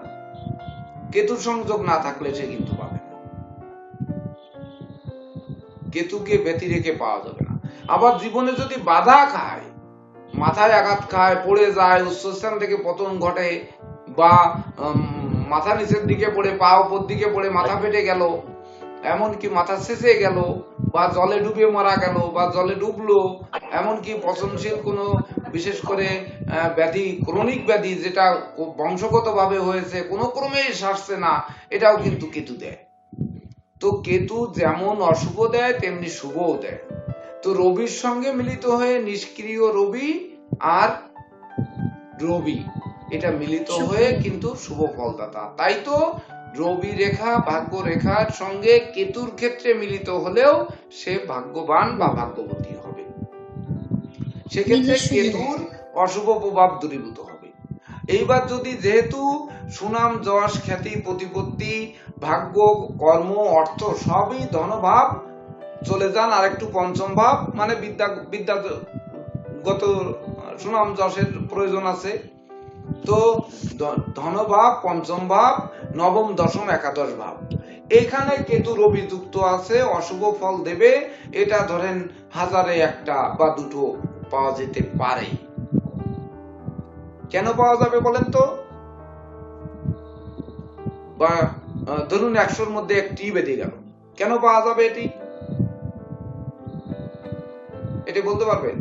কেতুর সংযোগ না থাকলে সে কিন্তু পাবে না, কেতুকে ব্যতি রেখে পাওয়া যাবে না। আবার জীবনে যদি বাধা খায়, মাথায় আঘাত খায়, পড়ে যায়, উচ্চস্থান থেকে পতন ঘটে, বা মাথা নিচের দিকে পড়ে, পা উপর দিকে পড়ে মাথা ফেটে গেল, এমনকি মাথা শেষে গেল, বা জলে ডুবে মারা গেল, বা জলে ডুবলো, এমনকি পচনশীল কোনো বিশেষ করে ব্যাধি, ক্রনিক ব্যাধি যেটা বংশগত ভাবে হয়েছে, কোনো ক্রমেই সারছে না, এটাও কিন্তু কেতু দেয়। তো কেতু যেমন অশুভ দেয় তেমনি শুভও দেয়। তো রবির সঙ্গে মিলিত হয়ে নিষ্ক্রিয় রবি আর রবি এটা মিলিত হয়ে কিন্তু শুভ ফলদাতা। তাই তো রবি রেখা ভাগ্য রেখার সঙ্গে কেতুর ক্ষেত্রে মিলিত হলেও সে ভাগ্যবান বা ভাগ্যবতী হবে, সেক্ষেত্রে কেতুর অশুভ প্রভাব দূরীভূত হবে। এইবার যদি যেহেতু সুনাম, যশ, খ্যাতি, প্রতিপত্তি, ভাগ্য, কর্ম, অর্থ সবই ধনভাব চলে যান আর একটু পঞ্চম ভাব, মানে বিদ্যাগত সুনাম যশের প্রয়োজন আছে, তো ধনভাব, পঞ্চম ভাব, নবম, দশম, একাদশ ভাব, এখানে কেতু রবি যুক্ত আছে, অশুভ ফল দেবে। এটা ধরেন হাজারে একটা বা দুটো পাওয়া যেতে পারে। কেন পাওয়া যাবে বলেন তো? বা ধরুন 100-র মধ্যে একটি বেঁধে গেল, কেন পাওয়া যাবে এটি? এটি বলতে পারবেন?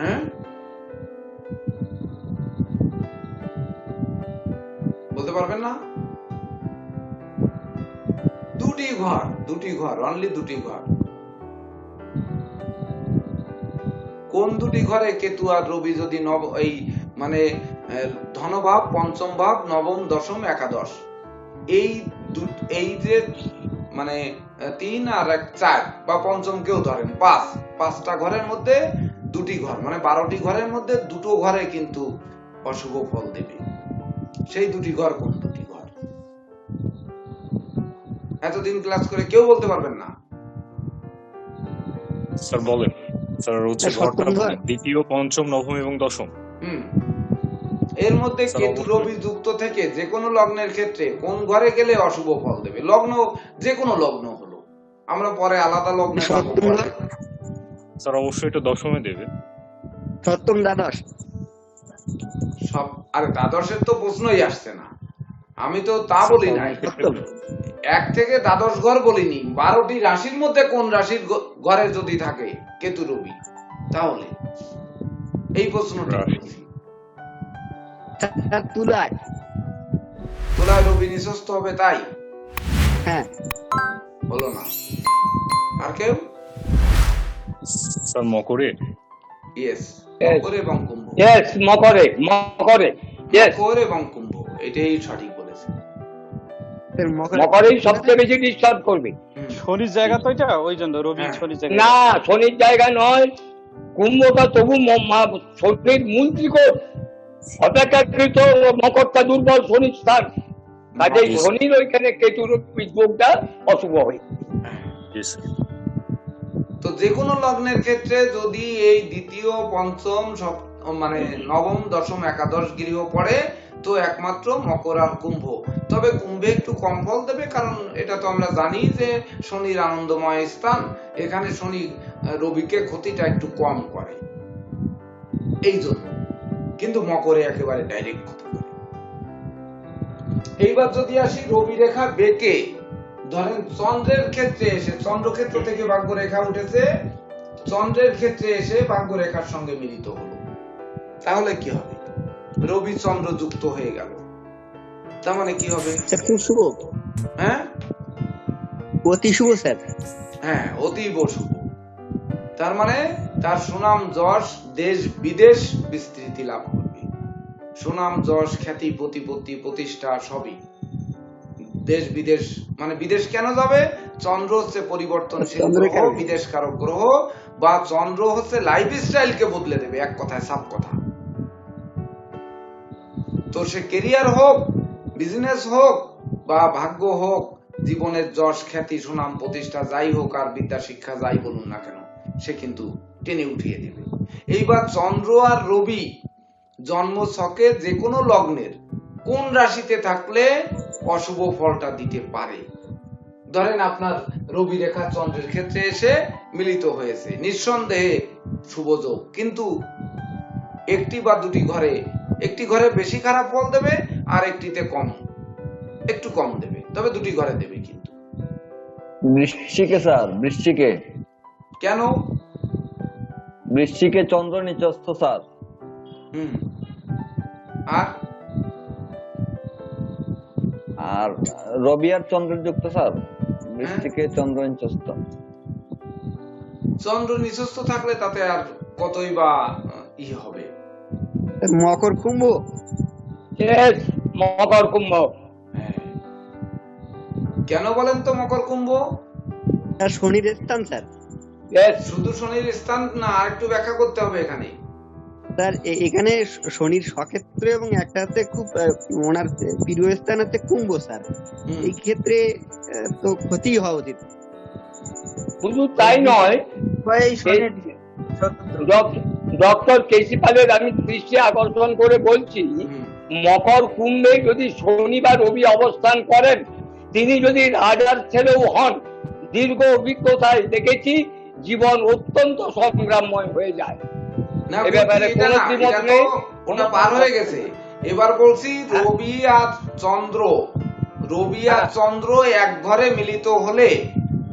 হ্যাঁ বলতে পারবেন না? দুটি ঘর, অনলি দুটি ঘর। কোন দুটি ঘরে? কেতু আর রবি যদি এই মানে ধনভাব, পঞ্চম ভাব, নবম, দশম, একাদশ, এই যে মানে 3 আর 1 4 বা পঞ্চম কেউ ধরেন 5টা ঘরের মধ্যে দুটি ঘর, মানে 12টি ঘরের মধ্যে দুটো ঘরে কিন্তু অশুভ ফল দেবে। সেই দুটি ঘর কোন দুটি ঘর? এতদিন ক্লাস করে কেউ বলতে পারবেন না? স্যার বলেন। স্যার হচ্ছে দ্বিতীয়, পঞ্চম, নবম এবং দশম। এর মধ্যে কেতু রবি যুক্ত থেকে যে কোনো লগ্নের ক্ষেত্রে কোন ঘরে গেলে অশুভ ফল দেবে? লগ্ন যে কোনো লগ্ন হলো, আমরা পরে আলাদা লগ্নে যাব। স্যার অবশ্যই এটা দশমে দেবে। সপ্তম, দ্বাদশ সব। আরে দ্বাদশের তো প্রশ্নই আসছে না, আমি তো তা বলি নাই। 1 থেকে দ্বাদশ ঘর বলিনি, 12টি রাশির মধ্যে কোন রাশির ঘরে যদি থাকে কেতু রবি, তাহলে এই প্রশ্নটা তুলায় রবি নিঃস্ত হবে, তাই? হ্যাঁ, হলো না। আর কেউ? স্যার মকরে। ইয়েস, মকরে এবং কুম্ভ। ইয়েস, মকরে এবং কুম্ভ, এটাই সঠিক বলেছে। মকরেই সবচেয়ে বেশি ডিস্টার্ব করবে। শনির জায়গা তো এটা, ওই জন্য রবি শনির জায়গা না, শনির জায়গা নয়, কুম্ভটা তবু শনির মূল ত্রিকোণ, অপেক্ষাকৃত মকরটা দুর্বল শনির স্থান, কাজেই শনির ওইখানে কেতুর যোগটা অশুভ হয়। তো যে কোনো লগ্নের ক্ষেত্রে যদি এই দ্বিতীয় পঞ্চম মানে নবম দশম একাদশ গৃহ পড়ে তো একমাত্র মকর আর কুম্ভ। তবে কুম্ভে একটু কম ফল দেবে, কারণ এটা তো আমরা জানি যে শনির আনন্দময় স্থান, এখানে শনি রবিকে ক্ষতিটা একটু কম করে এই জন্য, কিন্তু মকরে একেবারে ডাইরেক্ট ক্ষতি করে। এইবার যদি আসি রবি রেখা বেঁকে, ধরেন চন্দ্রের ক্ষেত্রে এসে, চন্দ্রক্ষেত্র থেকে ভাগ্য রেখা উঠেছে, চন্দ্রের ক্ষেত্রে এসে ভাগ্য রেখার সঙ্গে মিলিত হলো, তাহলে কি হবে? রবি চন্দ্র যুক্ত হয়ে গেল, তার মানে কি হবে? খুব শুভ, হ্যাঁ অতি শুভ স্যার। হ্যাঁ, অতীব শুভ। তার মানে তার সুনাম যশ দেশ বিদেশ বিস্তৃতি লাভ করবে। সুনাম যশ খ্যাতি প্রতিপত্তি প্রতিষ্ঠা সবই দেশ বিদেশ, মানে বিদেশ কেন যাবে? চন্দ্র হচ্ছে পরিবর্তনশীল গ্রহ, বিদেশ কারক গ্রহ, বা চন্দ্র হচ্ছে লাইফ স্টাইলকে বদলে দেবে, এক কথায় সাপ কথা। তো সে কেরিয়ার হোক, বিজনেস হোক, বা ভাগ্য হোক, জীবনের যশ খ্যাতি সুনাম প্রতিষ্ঠা যাই হোক, আর বিদ্যা শিক্ষা যাই বলুন না কেন, সে কিন্তু টেনে উঠিয়ে দেবে। এইবার চন্দ্র আর রবি জন্ম ছকে যে কোনো লগ্নের কোন রাশিতে থাকলে অশুভ ফলটা দিতে পারে? ধরেন আপনার রবি রেখা চন্দ্রের ক্ষেত্রে এসে মিলিত হয়েছে, নিঃসন্দেহে শুভ যোগ, কিন্তু একটি বা দুটি ঘরে, একটি ঘরে বেশি খারাপ ফল দেবে আর একটিতে কম, একটু কম দেবে, তবে দুটি ঘরে দেবে। কিন্তু বৃশ্চিকে স্যার, বৃশ্চিকে কেন? বৃশ্চিকে চন্দ্র নিচস্থ স্যার। আর আর রবি আর চন্দ্র যুক্ত স্যার, বৃশ্চিকে চন্দ্র নিচস্থ। চন্দ্র নিচস্থ থাকলে তাতে আর কতই বা হবে? মকর কুম্ভ, মকর কুম্ভ। কেন বলেন তো মকর কুম্ভ? শনির স্থান স্যার। শুধু শনির স্থান না, আর একটু ব্যাখ্যা করতে হবে এখানে। স্যার এখানে শনির সক্ষেত্র এবং একটা হচ্ছে খুব ওনার প্রিয় স্থান হচ্ছে কুম্ভ স্যার। এই ক্ষেত্রে তো ক্ষতি হওয়া উচিত। শুধু তাই নয়, ডক্টর কেসি পালের আমি দৃষ্টি আকর্ষণ করে বলছি, মকর কুম্ভে যদি শনি বা রবি অবস্থান করেন, তিনি যদি রাজার ছেলেও হন, দীর্ঘ অভিজ্ঞতায় দেখেছি জীবন অত্যন্ত সংগ্রামময় হয়ে যায়। ওটা পার হয়ে গেছে। এবার বলছি রবি আর চন্দ্র, রবি আর চন্দ্র এক ঘরে মিলিত হলে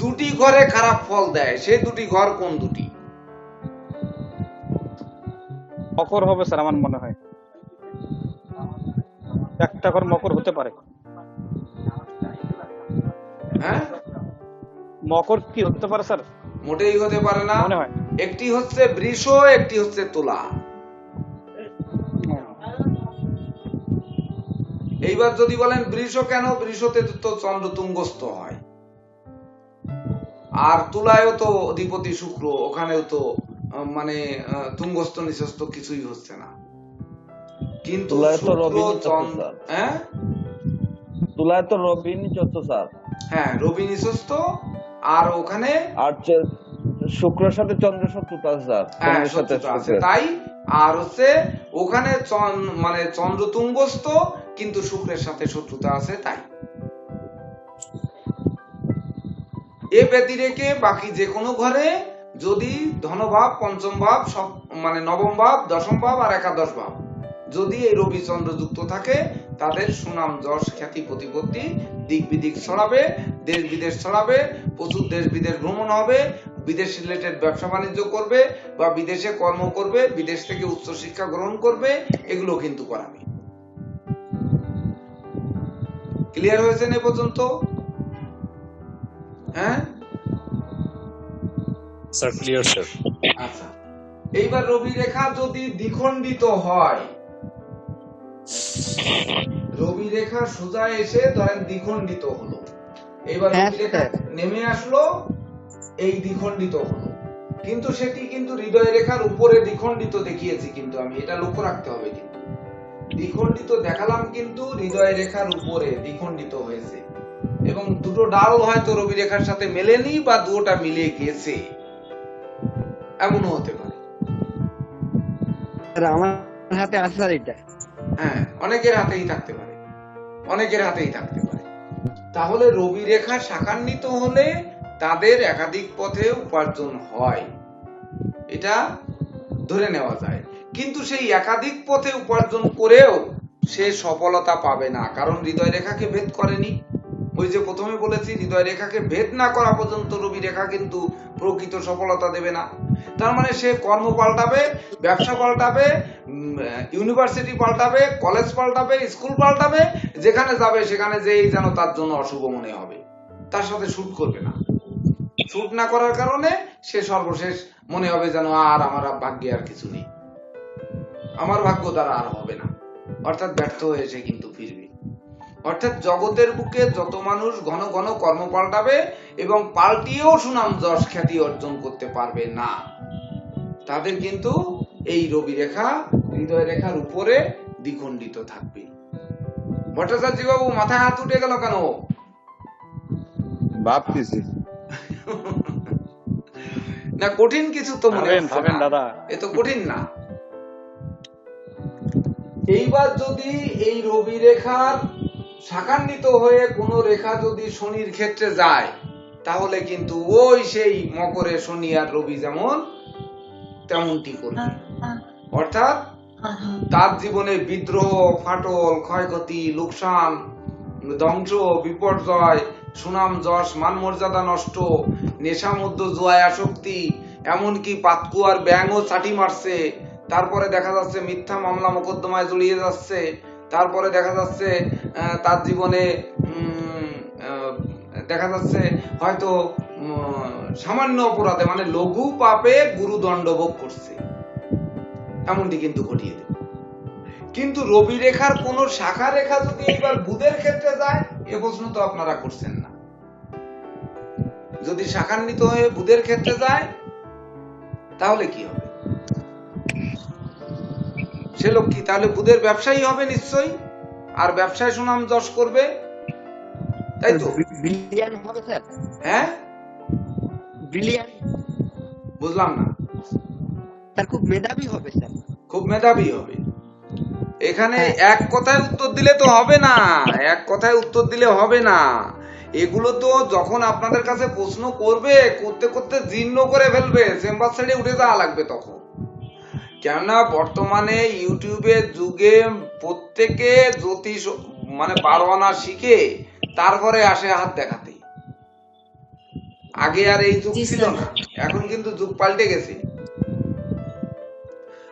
দুটি ঘরে খারাপ ফল দেয়, সে দুটি ঘর কোন দুটি? মকর হবে স্যার, আমার মনে হয় একটা ঘর মকর হতে পারে। হ্যাঁ, মকর কি হতে পারে স্যার? মোটেই হতে পারে না। মনে হয় একটি হচ্ছে বৃষ, একটি হচ্ছে তুলা। এইবার যদি বলেন বৃষ কেন, বৃষতে তো চন্দ্র তুঙ্গস্থ হয়, আর তুলায়ও তো অধিপতি শুক্র, ওখানেও তো মানে তুঙ্গস্থ নিচস্থ কিছুই হচ্ছে না। কিন্তু হ্যাঁ, তুলায় তো রবি নিচস্থ স্যার। হ্যাঁ, রবি নিচস্থ, আর ওখানে আর শুক্রের সাথে চন্দ্রের শত্রুতা স্যার। হ্যাঁ, শত্রুতা আছে তাই। আর হচ্ছে ওখানে মানে চন্দ্র তুঙ্গস্থ, কিন্তু শুক্রের সাথে শত্রুতা আছে তাই। এ ব্যতি রেখে বাকি যে কোনো ঘরে যদি ধনভাব, পঞ্চম ভাব, মানে নবম ভাব, দশম ভাব আর একাদশ ভাব যদি এই রবি চন্দ্র যুক্ত থাকে, তাদের সুনাম যশ খ্যাতি প্রতিপত্তি দিক বিদিক ছড়াবে, দেশ বিদেশ ছড়াবে, প্রচুর দেশ বিদেশ ভ্রমণ হবে, বিদেশ রিলেটেড ব্যবসা বাণিজ্য করবে, বা বিদেশে কর্ম করবে, বিদেশ থেকে উচ্চ শিক্ষা গ্রহণ করবে, এগুলো কিন্তু করাবে। ক্লিয়ার হয়েছে না পর্যন্ত? হ্যাঁ স্যার, ক্লিয়ার স্যার। আচ্ছা, এইবার রবি রেখা যদি দ্বিখণ্ডিত হয়, রবি রেখা সোজা এসে ধরেন দ্বিখণ্ডিত হলো, এইবার রবি রেখা নেমে আসলো, এই দ্বিখণ্ডিত হলো, কিন্তু সেটি কিন্তু হৃদয় রেখার উপরে দ্বিখণ্ডিত দেখিয়েছি, কিন্তু আমি এটা লক্ষ্য রাখতে হবে, কিন্তু দ্বিখণ্ডিত দেখালাম, কিন্তু হৃদয় রেখার উপরে দ্বিখণ্ডিত হয়েছে, এবং দুটো ডাল হয়তো রবি রেখার সাথে মেলেনি বা দুটোটা মিলে গেছে, এমনও হতে পারে। স্যার আমার হাতে আছে স্যার এটা। হ্যাঁ, অনেকের হাতেই থাকতে পারে, অনেকের হাতেই থাকতে পারে। তাহলে রবি রেখা শাখান্বিত হলে তাদের একাধিক পথে উপার্জন হয়, এটা ধরে নেওয়া যায়। কিন্তু সেই একাধিক পথে উপার্জন করেও সে সফলতা পাবে না, কারণ হৃদয় রেখাকে ভেদ করেনি। ওই যে প্রথমে বলেছি, হৃদয় রেখাকে ভেদ না করা পর্যন্ত রবি রেখা কিন্তু প্রকৃত সফলতা দেবে না। তার মানে সে কর্ম পাল্টাবে, ব্যবসা পাল্টাবে, ইউনিভার্সিটি পাল্টাবে, কলেজ পাল্টাবে, স্কুল পাল্টাবে, যেখানে যাবে সেখানে যেই যেন তার জন্য অশুভ মনে হবে, তার সাথে শুট করবে না। শুট না করার কারণে সে সর্বশেষ মনে হবে যেন আর আমার ভাগ্যে আর কিছু নেই, আমার ভাগ্য দ্বারা আর হবে না, অর্থাৎ ব্যর্থ হয়ে সে কিন্তু ফিরবে। অর্থাৎ জগতের বুকে যত মানুষ ঘন ঘন কর্ম পাল্টাবে এবং পাল্টিয়েও সুনাম যশ খ্যাতি অর্জন করতে পারবে না, তাদের কিন্তু এই রবি রেখা হৃদয় রেখার উপরে দ্বিখণ্ডিত থাকবে। ভট্টাচার্য বাবু মাথায় হাত উঠে গেল কেন? ভাবতেছি না কঠিন কিছু তো মনে হচ্ছে না, দাদা এ তো কঠিন না। এইবার যদি এই রবি রেখার শাখান্বিত হয়ে কোন রেখা যদি শনির ক্ষেত্রে যায়, তাহলে কিন্তু ওই সেই মকরে শনি আর রবি যেমন তেমনটি করবে। অর্থাৎ তার জীবনে বিদ্রোহ, ফাটল, ক্ষয়ক্ষতি, লোকসান, ধ্বংস, বিপর্যয়, সুনাম যশ, মান মর্যাদা নষ্ট, নেশা মধ্য জুয়ায় আসক্তি, এমনকি পাতকুয়ার ব্যাঙও চাটি মারছে। তারপরে দেখা যাচ্ছে মিথ্যা মামলা মোকদ্দমায় জড়িয়ে যাচ্ছে। তারপরে দেখা যাচ্ছে তার জীবনে দেখা যাচ্ছে হয়তো সামান্য অপরাধে মানে লঘু পাপে গুরুদণ্ড ভোগ করছে, এমনটি কিন্তু ঘটিয়ে দেবে। কিন্তু রবি রেখার কোন শাখা রেখা যদি এবার বুধের ক্ষেত্রে যায়, এ প্রশ্ন তো আপনারা করছেন না। যদি শাখান্বিত হয়ে বুধের ক্ষেত্রে যায় তাহলে কি হবে? সে লোক কি তাহলে বুধের ব্যবসায়ী হবে নিশ্চয়ই, আর ব্যবসায় সুনাম যশ করবে, তাই তো? ব্রিলিয়ান্ট হবে স্যার। হ্যাঁ, ব্রিলিয়ান্ট বুঝলাম না। স্যার খুব মেধাবী হবে স্যার। খুব মেধাবী হবে। এখানে এক কথায় উত্তর দিলে তো হবে না, এক কথায় উত্তর দিলে হবে না। এগুলো তো যখন আপনাদের কাছে প্রশ্ন করবে, করতে করতে জীর্ণ করে ফেলবে, চেম্বার ছেড়ে উঠে যাওয়া লাগবে তখন। কেননা বর্তমানে ইউটিউবের যুগে প্রত্যেকে জ্যোতিষ মানে 12 আনা শিখে তারপরে আসে হাত দেখাতে। আগে আর এই যুগ ছিল না, এখন কিন্তু যুগ পাল্টে গেছে।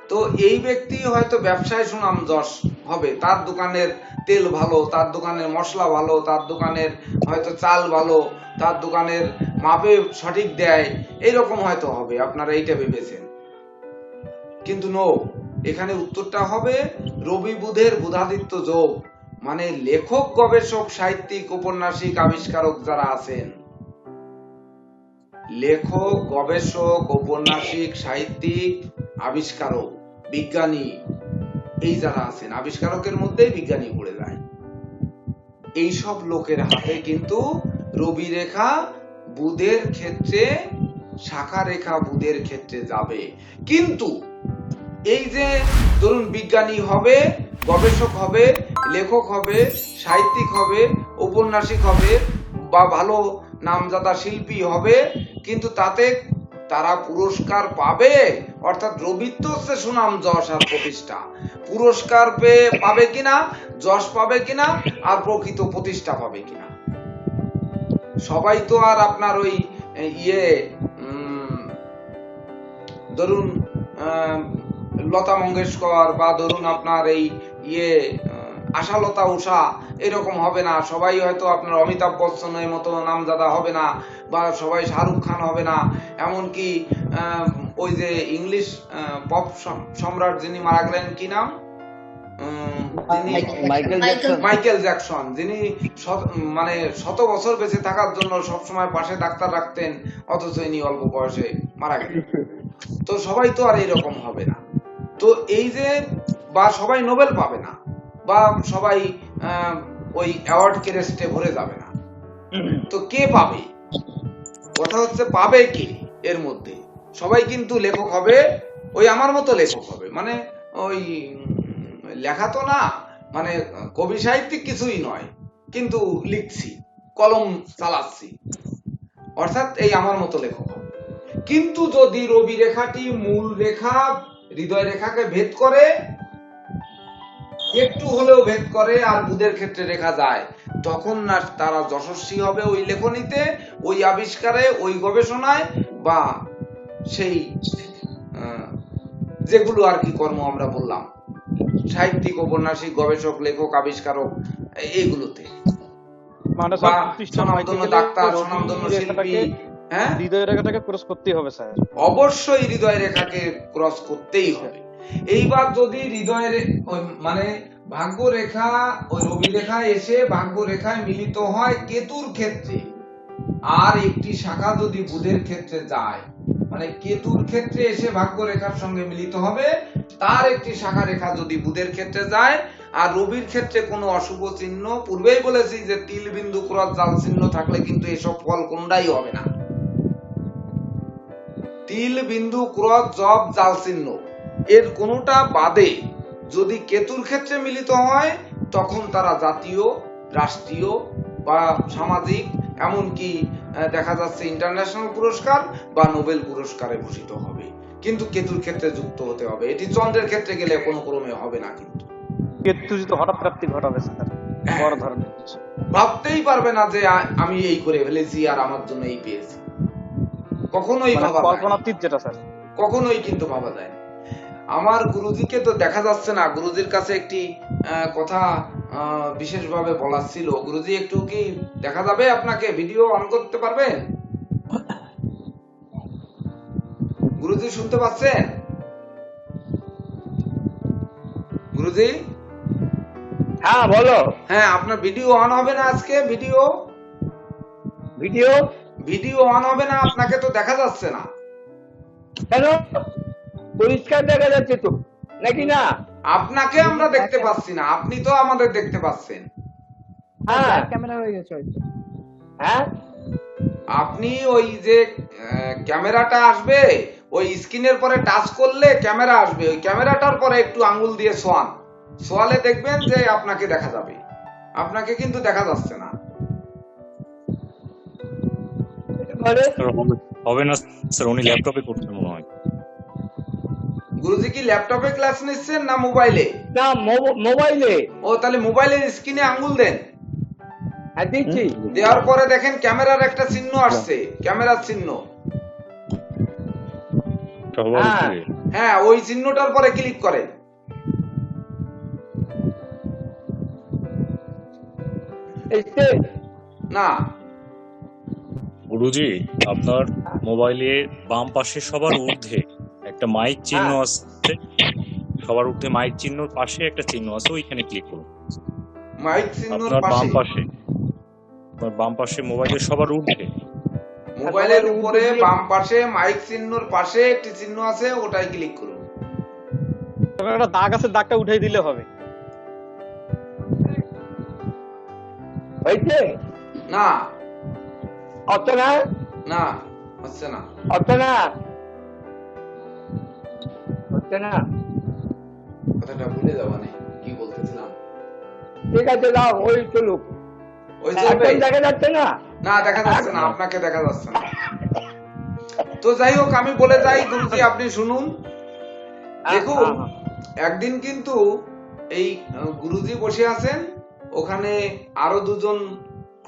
তো এই ব্যক্তি হয়তো ব্যবসায় সুনাম যশ হবে, তার দোকানের তেল ভালো, তার দোকানের মশলা ভালো, তার দোকানের হয়তো চাল ভালো, তার দোকানের মাপে সঠিক দেয়, এইরকম হয়তো হবে, আপনারা এইটা ভেবেছেন। কিন্তু নো, এখানে উত্তরটা হবে রবি বুধের বুধাদিত্য যোগ, মানে লেখক, গবেষক, সাহিত্যিক, ঔপন্যাসিক, আবিষ্কারক যারা আছেন, লেখক, গবেষক, ঔপন্যাসিক, সাহিত্যিক, আবিষ্কারক, বিজ্ঞানী, এই যারা আছেন, আবিষ্কারকের মধ্যেই বিজ্ঞানী পড়ে যায়, এই সব লোকের হাতে কিন্তু রবি রেখা বুধের ক্ষেত্রে, শাখা রেখা বুধের ক্ষেত্রে যাবে। কিন্তু এই যে ধরুন বিজ্ঞানী হবে, গবেষক হবে, লেখক হবে, সাহিত্যিক হবে, ঔপন্যাসিক হবে, বা ভালো নামজাদা শিল্পী হবে, কিন্তু তাতে তারা পুরস্কার পাবে, অর্থাৎ রবিত্ব হচ্ছে সুনাম যশ আর প্রতিষ্ঠা, পুরস্কার পাবে কিনা, যশ পাবে কিনা, আর প্রকৃত প্রতিষ্ঠা পাবে কিনা। সবাই তো আর আপনার ওই ধরুন লতা মঙ্গেশকর বা ধরুন আপনার এই আশালতা উষা এরকম হবে না। সবাই হয়তো আপনার অমিতাভ বচ্চনের মতো নামজাদা হবে না, বা সবাই শাহরুখ খান হবে না। এমনকি ওই যে ইংলিশ পপ সম্রাট যিনি মারা গেলেন, কি নাম, মাইকেল জ্যাকসন, যিনি মানে 100 বছর বেঁচে থাকার জন্য সবসময় পাশে ডাক্তার রাখতেন, অথচ ইনি অল্প বয়সে মারা গেলেন। তো সবাই তো আর এইরকম হবে না। তো এই যে, বা সবাই নোবেল পাবে না, বা সবাই ওই অ্যাওয়ার্ড ক্রেস্টে ভরে যাবে না। তো কে পাবে? কথা হচ্ছে পাবে কে এর মধ্যে? সবাই কিন্তু লেখক হবে, ওই আমার মতো লেখক হবে, মানে ওই লেখা তো না, মানে কবি সাহিত্যিক কিছুই নয়, কিন্তু লিখছি, কলম চালাচ্ছি, অর্থাৎ এই আমার মতো লেখক হবে। কিন্তু যদি রবি রেখাটি মূল রেখা হৃদয় রেখাকে ভেদ করে, একটু হলেও ভেদ করে, আর বুধের ক্ষেত্রে রেখা যায়, তখন না তারা যশস্বী হবে ওই লেখনীতে, ওই আবিষ্কারে, ওই গবেষণায়, বা সেই যেগুলো আর কি কর্ম আমরা বললাম, সাহিত্যিক, ঔপন্যাসিক, গবেষক, লেখক, আবিষ্কারক, এইগুলোতে, মানে বা স্যার প্রতিষ্ঠান স্বনামধন্য ডাক্তার, স্বনামধন্য শিল্পী। হ্যাঁ, হৃদয় রেখাটাকে ক্রস করতেই হবে স্যার। অবশ্যই হৃদয় রেখাকে ক্রস করতেই হবে। এইবার যদি হৃদয়ের মানে ভাগ্য রেখা ওই রবি রেখা এসে ভাগ্য রেখায় মিলিত হয় কেতুর ক্ষেত্রে, আর একটি শাখা যদি বুধের ক্ষেত্রে যায়, মানে কেতুর ক্ষেত্রে এসে ভাগ্য রেখার সঙ্গে মিলিত হবে, তার একটি শাখা রেখা যদি বুধের ক্ষেত্রে যায়, আর রবির ক্ষেত্রে কোনো অশুভ চিহ্ন, পূর্বেই বলেছি যে তিল বিন্দু ক্রস জাল চিহ্ন থাকলে কিন্তু এসব ফল কোনটাই হবে না। তিল বিন্দু ক্রস জব জাল চিহ্ন এর কোনটা বাদে যদি কেতুর ক্ষেত্রে মিলিত হয়, তখন তারা জাতীয়, রাষ্ট্রীয় বা সামাজিক, এমনকি দেখা যাচ্ছে ইন্টারন্যাশনাল পুরস্কার বা নোবেল পুরস্কারে ভূষিত হবে, কিন্তু কেতুর ক্ষেত্রে যুক্ত হতে হবে। এটি চন্দ্রের ক্ষেত্রে গেলে কোনো ক্রমে হবে না। কিন্তু কেতু যদি হঠাৎ প্রাপ্তি ঘটাবে স্যার, বড় ধরনের কিছু ভাবতেই পারবে না যে আমি এই করে ফেলেছি আর আমার জন্য এই পেয়েছি, কখনোই ভাবা যায় না। কল্পনাতীত যেটা স্যার, কখনোই কিন্তু ভাবা যায় না। আমার গুরুজিকে তো দেখা যাচ্ছে না, গুরুজির কাছে একটি কথা বিশেষভাবে বলার ছিল। গুরুজি একটু কি দেখা যাবে আপনাকে? ভিডিও অন করতে পারবেন? গুরুজি শুনতে পাচ্ছেন? গুরুজি, হ্যাঁ বলো। হ্যাঁ, আপনার ভিডিও অন হবে না আজকে? ভিডিও ভিডিও ভিডিও অন হবে না, আপনাকে তো দেখা যাচ্ছে না। কেন? পরিষ্কার দেখা যাচ্ছে তো, নাকি না? আপনাকে আমরা দেখতে পাচ্ছি না, আপনি তো আমাদের দেখতে পাচ্ছেন। হ্যাঁ ক্যামেরা হয়ে গেছে হয়তো। হ্যাঁ, আপনি ওই যে ক্যামেরাটা আসবে, ওই স্ক্রিনের পরে টাচ করলে ক্যামেরা আসবে, ওই ক্যামেরাটার পরে একটু আঙ্গুল দিয়ে ছোঁয়ান, ছোঁয়ালে দেখবেন যে আপনাকে দেখা যাবে। আপনাকে কিন্তু দেখা যাচ্ছে না। মানে স্যার, হবে না স্যার, উনি ল্যাপটপে করছেন মনে হয়। গুরুজি কি ল্যাপটপে ক্লাস নিচ্ছেন না মোবাইলে? না, মোবাইলে। ও, তাহলে মোবাইলের স্ক্রিনে আঙ্গুল দেন। হ্যাঁ দিচ্ছি। দেওয়ার পরে দেখেন ক্যামেরার একটা চিহ্ন আসছে, ক্যামেরার চিহ্ন। সবার হ্যাঁ। উপরে। হ্যাঁ, ওই চিহ্নটার পরে ক্লিক করেন। এসছে? না, গুরুজি, আপনার মোবাইলে বাম পাশে সবার ঊর্ধ্বে একটা মাইক চিহ্ন আছে, সবার ঊর্ধ্বে মাইক চিহ্নর পাশে একটা চিহ্ন আছে, ওইখানে ক্লিক করুন। মাইক চিহ্নর আপনার বাম পাশে, পাশে, আপনার বাম পাশে মোবাইলের সবার ঊর্ধ্বে। মোবাইলের উপরে বাম পাশে মাইক চিহ্নর পাশে একটি চিহ্ন আছে, ওটাই ক্লিক করুন। একটা দাগ আছে, দাগটা উঠাই দিলে হবে। হয়েছে? না, হচ্ছে না? না, হচ্ছে না। হচ্ছে না? হচ্ছে না? কথাটা ভুলে যাওয়া নেই, কি বলতেছিলাম। ঠিক আছে, দাও, ওই চলুক। ওই চলবে? একদম দেখা যাচ্ছে না? না, দেখা যাচ্ছে না, আপনাকে দেখা যাচ্ছে না। তো যাই হোক, আমি বলে যাই গুরুজি, আপনি শুনুন। দেখুন, একদিন কিন্তু এই গুরুজি বসে আছেন, ওখানে আরো দুজন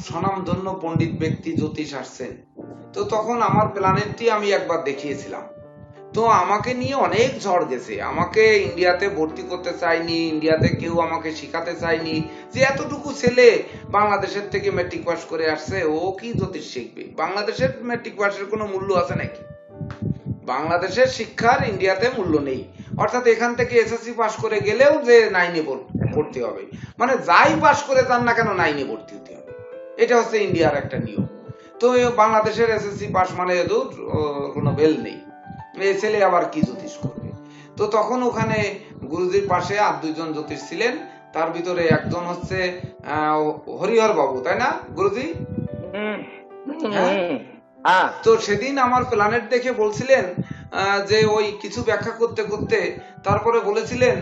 স্বনামধন্য পণ্ডিত ব্যক্তি জ্যোতিষ আসছেন। তো তখন আমার প্ল্যানেটটি আমি একবার দেখিয়েছিলাম। তো আমাকে নিয়ে অনেক ঝড় গেছে, আমাকে ইন্ডিয়াতে ভর্তি করতে চাইনি, ইন্ডিয়াতে কেউ আমাকে শিখাতে চাইনি যে এতটুকু ছেলে বাংলাদেশের থেকে ম্যাট্রিক পাস করে আসছে, ও কি জ্যোতিষ শিখবে? বাংলাদেশের ম্যাট্রিক পাসের কোনো মূল্য আছে নাকি? বাংলাদেশের শিক্ষার ইন্ডিয়াতে মূল্য নেই। অর্থাৎ এখান থেকে এসএসসি পাস করে গেলেও যে 9 ভর্তি হবে, মানে যাই পাস করে যান না কেন 9 ভর্তি হতে হবে, এটা হচ্ছে ইন্ডিয়ার একটা নিয়ম। তো বাংলাদেশের এসএসসি পাস মানে কোনো ভ্যালু নেই, এই ছেলে আবার কি জ্যোতিষ করবে? তো তখন ওখানে গুরুজির পাশে আর দুইজন জ্যোতিষ ছিলেন, তার ভিতরে একজন হচ্ছে হরিহর বাবু, তাই না গুরুজি? হ্যাঁ তো সেদিন আমার প্ল্যানেট দেখে বলছিলেন যে ওই কিছু ব্যাখ্যা করতে করতে তারপরে বলেছিলেন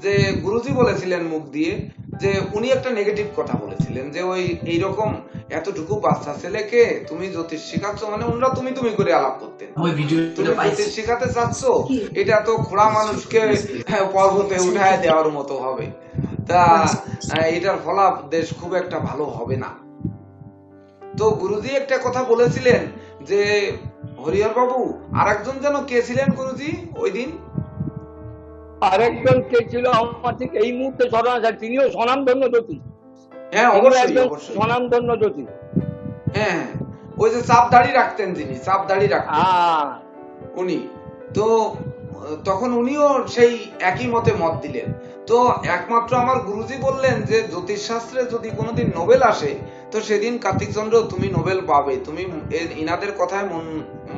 যে গুরুজি বলেছিলেন মুখ দিয়ে যে উনি একটা নেগেটিভ কথা বলেছিলেন যে ওই এইরকম এতটুকু বাচ্চা ছেলেকে তুমি জ্যোতিষ শেখাচ্ছ, মানে ওনারা তুমি তুমি করে আলাপ করতেন, তুমি জ্যোতিষ শেখাতে চাচ্ছ, এটা তো খোড়া মানুষকে পর্বতে উঠায় দেওয়ার মতো হবে, তা এটার ফলাফল দেশ খুব একটা ভালো হবে না। তো গুরুজি একটা কথা বলেছিলেন যে হরিহর বাবু আরেকজন যেন কে ছিলেন গুরুজি ওই দিন? আরেকজন কে ছিল আমার ঠিক এই মুহূর্তে স্মরণ আছে, তিনিও স্বনামধন্য জ্যোতিষ। হ্যাঁ অবশ্যই অবশ্যই স্বনামধন্য জ্যোতিষ। হ্যাঁ ওই যে চাপ দাড়ি রাখতেন, যিনি চাপ দাড়ি রাখতেন উনি, তো তখন উনিও সেই একই মতে মত দিলেন। তো একমাত্র আমার গুরুজি বললেন যে জ্যোতিষ শাস্ত্রে যদি কোনোদিন নোবেল আসে তো সেদিন কার্তিক চন্দ্র তুমি নোবেল পাবে, তুমি ইনাদের কথায়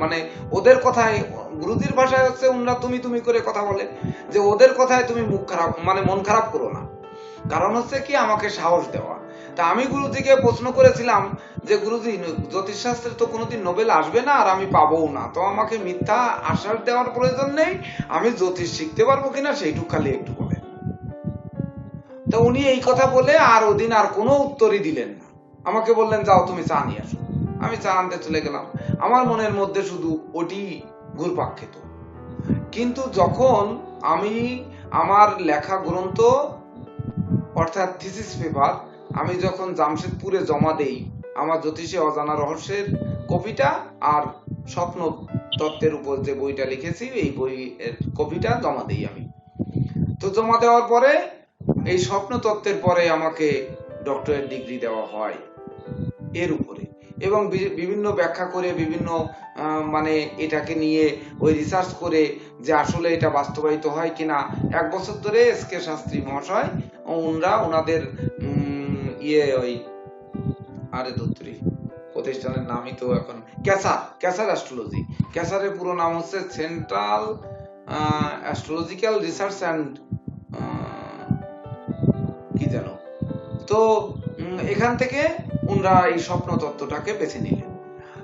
মানে ওদের কথায়, গুরুজির ভাষায় হচ্ছে উনারা তুমি তুমি করে কথা বলে, যে ওদের কথায় তুমি মুখ খারাপ মানে মন খারাপ করো না, কারণ হচ্ছে কি আমাকে সাহস দেওয়া। তা আমি গুরুজিকে প্রশ্ন করেছিলাম যে গুরুজি জ্যোতিষ শাস্ত্রে তো কোনোদিন নোবেল আসবে না আর আমি পাবও না, তো আমাকে মিথ্যা আশ্বাস দেওয়ার প্রয়োজন নেই, আমি জ্যোতিষ শিখতে পারবো কিনা সেইটুকু খালি একটু বলে। তো উনি এই কথা বলে আর ওদিন আর কোনো উত্তরই দিলেন না, আমাকে বললেন যাও তুমি চা নিয়ে আসো। আমি চা আনতে চলে গেলাম, আমার মনের মধ্যে শুধু ওটি ঘুরপাক খেত। কিন্তু যখন আমি আমার লেখা গ্রন্থ অর্থাৎ থিসিস পেপার আমি যখন জামশেদপুরে জমা দেই, আমার জ্যোতিষে অজানা রহস্যের কপিটা আর স্বপ্ন তত্ত্বের উপর যে বইটা লিখেছি এই বইয়ের কপিটা জমা দেই আমি। তো জমা দেওয়ার পরে এই স্বপ্ন তত্ত্বের পরে আমাকে ডক্টরেট ডিগ্রি দেওয়া হয় এর উপরে, এবং বিভিন্ন ব্যাখ্যা করে বিভিন্ন মানে এটাকে নিয়ে ওই রিসার্চ করে যে আসলে এটা বাস্তবায়িত হয় কিনা। 1 বছর ধরে এসকে শাস্ত্রী মহাশয় ওনাদের ওই আরে দত্তরি প্রতিষ্ঠানের নামই তো এখন ক্যাসার অ্যাস্ট্রোলজি, ক্যাসারের পুরো নাম হচ্ছে সেন্ট্রাল অ্যাস্ট্রোলজিক্যাল রিসার্চ অ্যান্ড কি জানো, তো এখান থেকে ওনারা এই স্বপ্ন তত্ত্বটাকে বেছে নিলেন।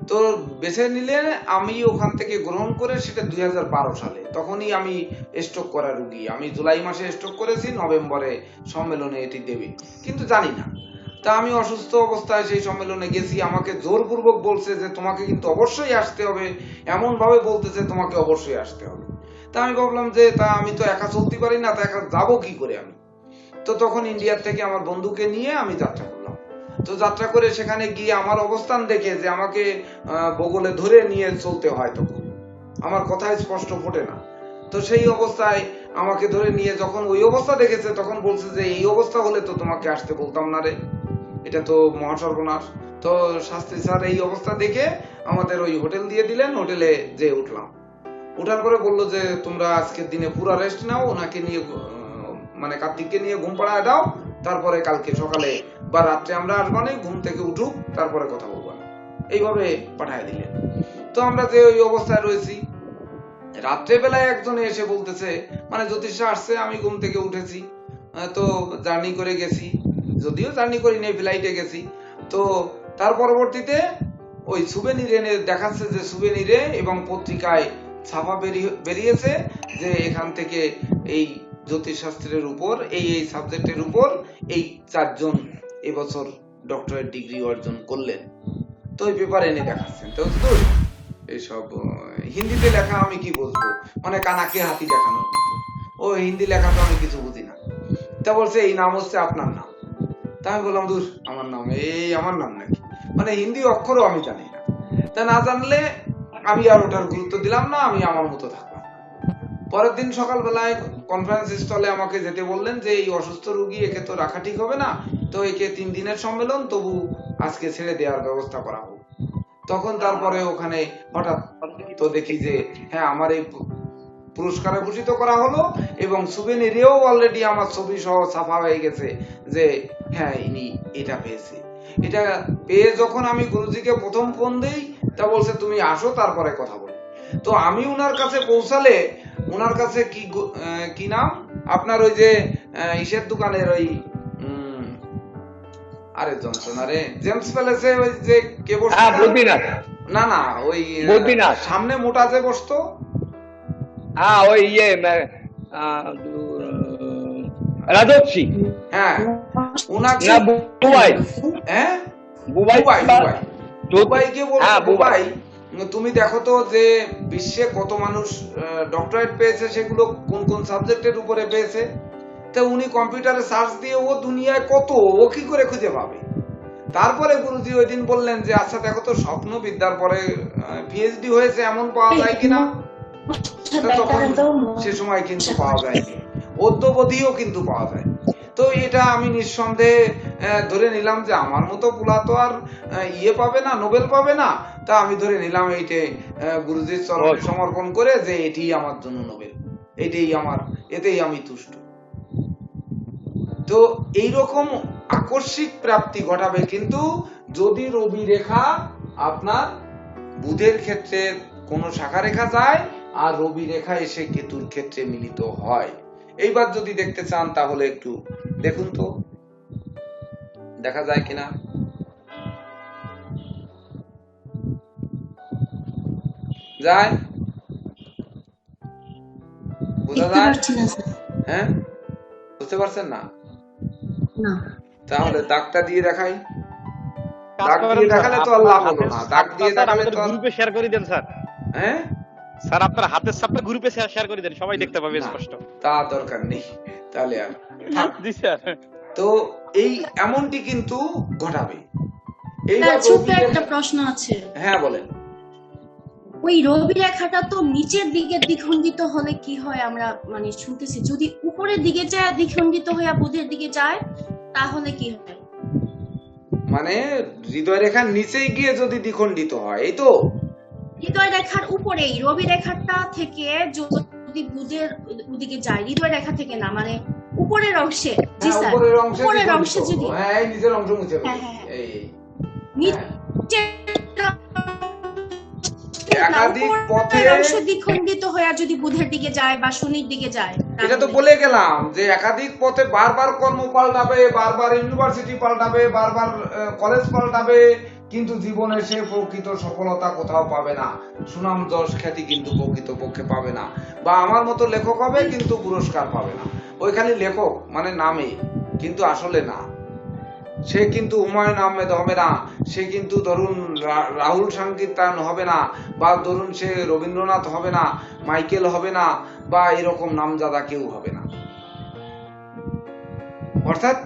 তো বেছে নিলে আমি ওখান থেকে গ্রহণ করে সেটা 2012 সালে, তখনই আমি স্ট্রোক করা রোগী, আমি জুলাই মাসে স্ট্রোক করেছি, নভেম্বরে সম্মেলনে এটি দেবে, কিন্তু জানি না। তা আমি অসুস্থ অবস্থায় সেই সম্মেলনে গেছি, আমাকে জোরপূর্বক বলছে যে তোমাকে কিন্তু অবশ্যই আসতে হবে, এমন ভাবে বলতেছে তোমাকে অবশ্যই আসতে হবে। তা আমি ভাবলাম যে তা আমি তো একা চলতে পারি না, তা একা যাবো কি করে আমি। তো তখন ইন্ডিয়ার থেকে আমার বন্ধুকে নিয়ে আমি যাত্রা করলাম। তো যাত্রা করে সেখানে গিয়ে আমার অবস্থান দেখে যে আমাকে বগলে ধরে নিয়ে চলতে হয়, তখন আমার কথাই স্পষ্ট ফোটে না। তো সেই অবস্থায় আমাকে ধরে নিয়ে যখন ওই অবস্থা দেখেছে তখন বলছে যে এই অবস্থা হলে তো তোমাকে আসতে বলতাম না রে, এটা তো মহাসর্বনাশ। তো শাস্ত্রী স্যার এই অবস্থা দেখে আমাদের ওই হোটেল দিয়ে দিলেন, হোটেলে যে উঠলাম, উঠার পরে বললো যে তোমরা আজকের দিনে পুরো রেস্ট নাও, ওনাকে নিয়ে মানে কার্তিককে নিয়ে ঘুম পাড়ায় দাও, তারপরে কালকে সকালে বা রাত্রে আমরা আসবানে, ঘুম থেকে উঠুক তারপরে কথা বলবো, এইভাবে পাঠায় দিলেন। তো আমরা যে ওই অবস্থায় রয়েছি, রাত্রে বেলায় একজনে এসে বলতেছে, মানে জ্যোতিষা আসছে, আমি ঘুম থেকে উঠেছি, তো জার্নি করে গেছি, যদিও জার্নি করি নেই, ফ্লাইটে গেছি। তো তার পরবর্তীতে ওই সুবেনির এনে দেখাচ্ছে যে সুবেনিরে এবং পত্রিকায় ছাপা বেরিয়েছে যে এখান থেকে এই জ্যোতিষ শাস্ত্রের উপর এই সাবজেক্টের উপর এই 4 জন এবছর ডক্টরেট ডিগ্রি অর্জন করলেন। তো ওই পেপার এনে দেখাচ্ছেন। তো এইসব হিন্দিতে লেখা আমি কি বুঝবো, মানে কানাকে হাতি দেখানো, ও হিন্দি লেখা তো আমি কিছু বুঝি না। তা বলছে এই নাম হচ্ছে আপনার নাম। তা আমি বললাম দূর, আমার নাম এই আমার নাম নাকি, মানে হিন্দি অক্ষরও আমি জানি না। তা না জানলে আমি আর ওটার গুরুত্ব দিলাম না, আমি আমার মতো থাকলাম। পরের দিন সকালবেলায় কনফারেন্স স্থলে আমাকে যেতে বললেন যে এই অসুস্থ রোগী, একে তো রাখা ঠিক হবে না, তো একে 3 দিনের সম্মেলন, তবু আজকে ছেড়ে দেওয়ার ব্যবস্থা করা হোক। তখন তারপরে ওখানে হঠাৎ তো দেখি যে হ্যাঁ আমার এই পুরস্কারে ভূষিত করা হলো এবং সুবেনিরেও অলরেডি আমার ছবি সহ ছাপা হয়ে গেছে যে হ্যাঁ ইনি এটা পেয়েছে। এটা পেয়ে যখন আমি গুরুজিকে প্রথম ফোন দেই, তা বলছে তুমি আসো তারপরে কথা বলি। তো আমি উনার কাছে পৌঁছালে, উনার কাছে কি নাম আপনার ওই যে ইসের দোকানের ওই আরে জনসন, আরে জেমস প্যালেসে ওই যে কে বসে না না, ওই বদ্রীনাথ। সামনে মোটা যে বসতো, হ্যাঁ ওই রাজস্বী হ্যাঁ ওনাকে, না বুবাই, হ্যাঁ বুবাই বুবাই, বুবাই। বুবাইকে বলবো, হ্যাঁ, বুবাই। বুবাই তুমি দেখো তো যে বিশ্বে কত মানুষ ডক্টরেট পেয়েছে, সেগুলো কোন কোন সাবজেক্টের উপরে পেয়েছে। তো উনি কম্পিউটারে সার্চ দিয়ে ও দুনিয়ায় কত, ও কি করে খুঁজে পাবে? তারপরে গুরুজি ওই দিন বললেন যে আচ্ছা দেখো তো স্বপ্ন বিদ্যার পরে পিএইচডি হয়েছে এমন পাওয়া যায় কিনা। তখন সে সময় কিন্তু পাওয়া যায়নি, অদ্যবধিও কিন্তু পাওয়া যায়। তো এটা আমি নিঃসন্দেহে ধরে নিলাম যে আমার মতো পোলা তো আর ইয়ে পাবে না, নোবেল পাবে না। তা আমি ধরে নিলাম এইটে গুরুজির চরণে সমর্পণ করে যে এটি আমার জন্য নোবেল, এটাই আমার, এতেই আমি তুষ্ট। তো এইরকম আকস্মিক প্রাপ্তি ঘটাবে, কিন্তু যদি রবি রেখা আপনার বুধের ক্ষেত্রে কোন শাখা রেখা যায় আর রবি রেখা এসে কেতুর ক্ষেত্রে মিলিত হয়। এইবার যদি দেখতে চান তাহলে একটু দেখুন তো, দেখা যায় কিনা। যায়, বোঝা দেখতে যায়? পারছি না স্যার। হ্যাঁ, বুঝতে পারছেন না? না, তাহলে দাগটা দিয়ে দেখাই। কাজ দাগ করেন দিয়ে স্যার, দেখালে তো আর আপনার লাভ হলো হাতের না, দাগ দিয়ে ছাপটা স্যার দেখালে আমাদের তো আর, গ্রুপে শেয়ার করে দেন স্যার। হ্যাঁ স্যার আপনার হাতের ছাপটা গ্রুপে শেয়ার করে দেন, সবাই দেখতে পাবে না, স্পষ্ট। তা দরকার নেই তাহলে আর। জি স্যার। তো এই এমনটি কিন্তু ঘটাবে। স্যার এইবার ছোট্ট রবি একটা রেখা- প্রশ্ন আছে। হ্যাঁ বলেন। ওই রবি রেখাটা তো নিচের দিকে দ্বিখণ্ডিত হলে কি হয় আমরা মানে শুনতেছি, যদি উপরের দিকে যায় দ্বিখণ্ডিত হয়ে বুধের দিকে যায় তাহলে কি হয়? মানে হৃদয় রেখার নিচেই গিয়ে যদি দ্বিখণ্ডিত হয়, এই তো। হৃদয় রেখার উপরেই রবি রেখাটা থেকে যদি বুধের ওদিকে যায়, হৃদয় রেখা থেকে না, মানে উপরের অংশে। জি হ্যাঁ, স্যার, উপরের অংশে উপরের দ্বিখণ্ডিত অংশে যদি, হলো। হ্যাঁ, এই নিচের অংশ মুছে ফেলো। হ্যাঁ, হ্যাঁ, এই এই। নিচে একাধিক পথে, অংশ দ্বিখণ্ডিত হয়ে যদি বুধের দিকে যায় বা শনির দিকে যায়, এটা তো বলে গেলাম যে একাধিক পথে বারবার কর্ম পাল্টাবে, বারবার ইউনিভার্সিটি পাল্টাবে, বারবার কলেজ পাল্টাবে, কিন্তু জীবনে সে প্রকৃত সফলতা কোথাও পাবে না, সুনাম যশ খ্যাতি কিন্তু প্রকৃত পক্ষে পাবে না। বা আমার মতো লেখক হবে কিন্তু পুরস্কার পাবে না। ওই খালি লেখক মানে নামে, কিন্তু আসলে না। সে কিন্তু হুমায়ুন আহমেদ হবে না, সে কিন্তু ধরুন রাহুল সাংকীর্তন হবে না, বা ধরুন সে রবীন্দ্রনাথ হবে না, মাইকেল হবে না, বা এরকম নামজাদা কেউ হবে না। অর্থাৎ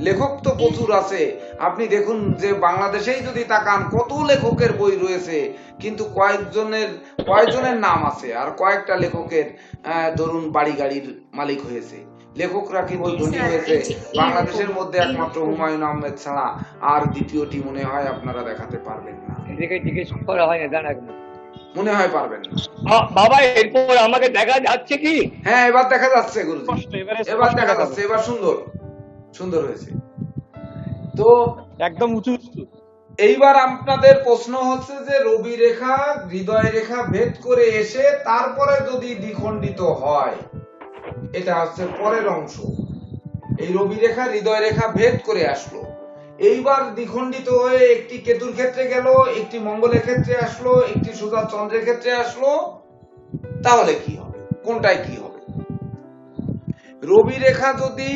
লেখক তো প্রচুর আছে। আপনি দেখুন যে বাংলাদেশেই যদি তাকান কত লেখকের বই রয়েছে, কিন্তু কয়েকজনের নাম আছে, আর কয়েকটা লেখকের ধরুন বাড়ি গাড়ির মালিক হয়েছে। লেখকরা কি বই ধনী হয়েছে বাংলাদেশের মধ্যে একমাত্র হুমায়ুন আহমেদ ছাড়া, আর দ্বিতীয়টি মনে হয় আপনারা দেখাতে পারবেন না, এদিকে জিজ্ঞেস করা হয় না, দাঁড়া মনে হয় পারবেন না। বাবা। এরপর আমাকে দেখা যাচ্ছে কি? হ্যাঁ, এবার দেখা যাচ্ছে গুরুজি, স্পষ্ট, এবারে এবার স্পষ্ট দেখা দেখা যাচ্ছে, এবার সুন্দর সুন্দর হয়েছে। তো একদম উঁচু উঁচু। এইবার আপনাদের প্রশ্ন হচ্ছে যে রবি রেখা হৃদয় রেখা ভেদ করে এসে তারপরে যদি দ্বিখণ্ডিত হয়, এটা হচ্ছে পরের অংশ। এই রবি রেখা হৃদয় রেখা ভেদ করে আসলো, এইবার দ্বিখণ্ডিত হয়ে একটি কেতুর ক্ষেত্রে গেল, একটি মঙ্গলের ক্ষেত্রে আসলো, একটি সোজা চন্দ্রের ক্ষেত্রে আসলো, তাহলে কি হবে, কোনটায় কি হবে? রবি রেখা যদি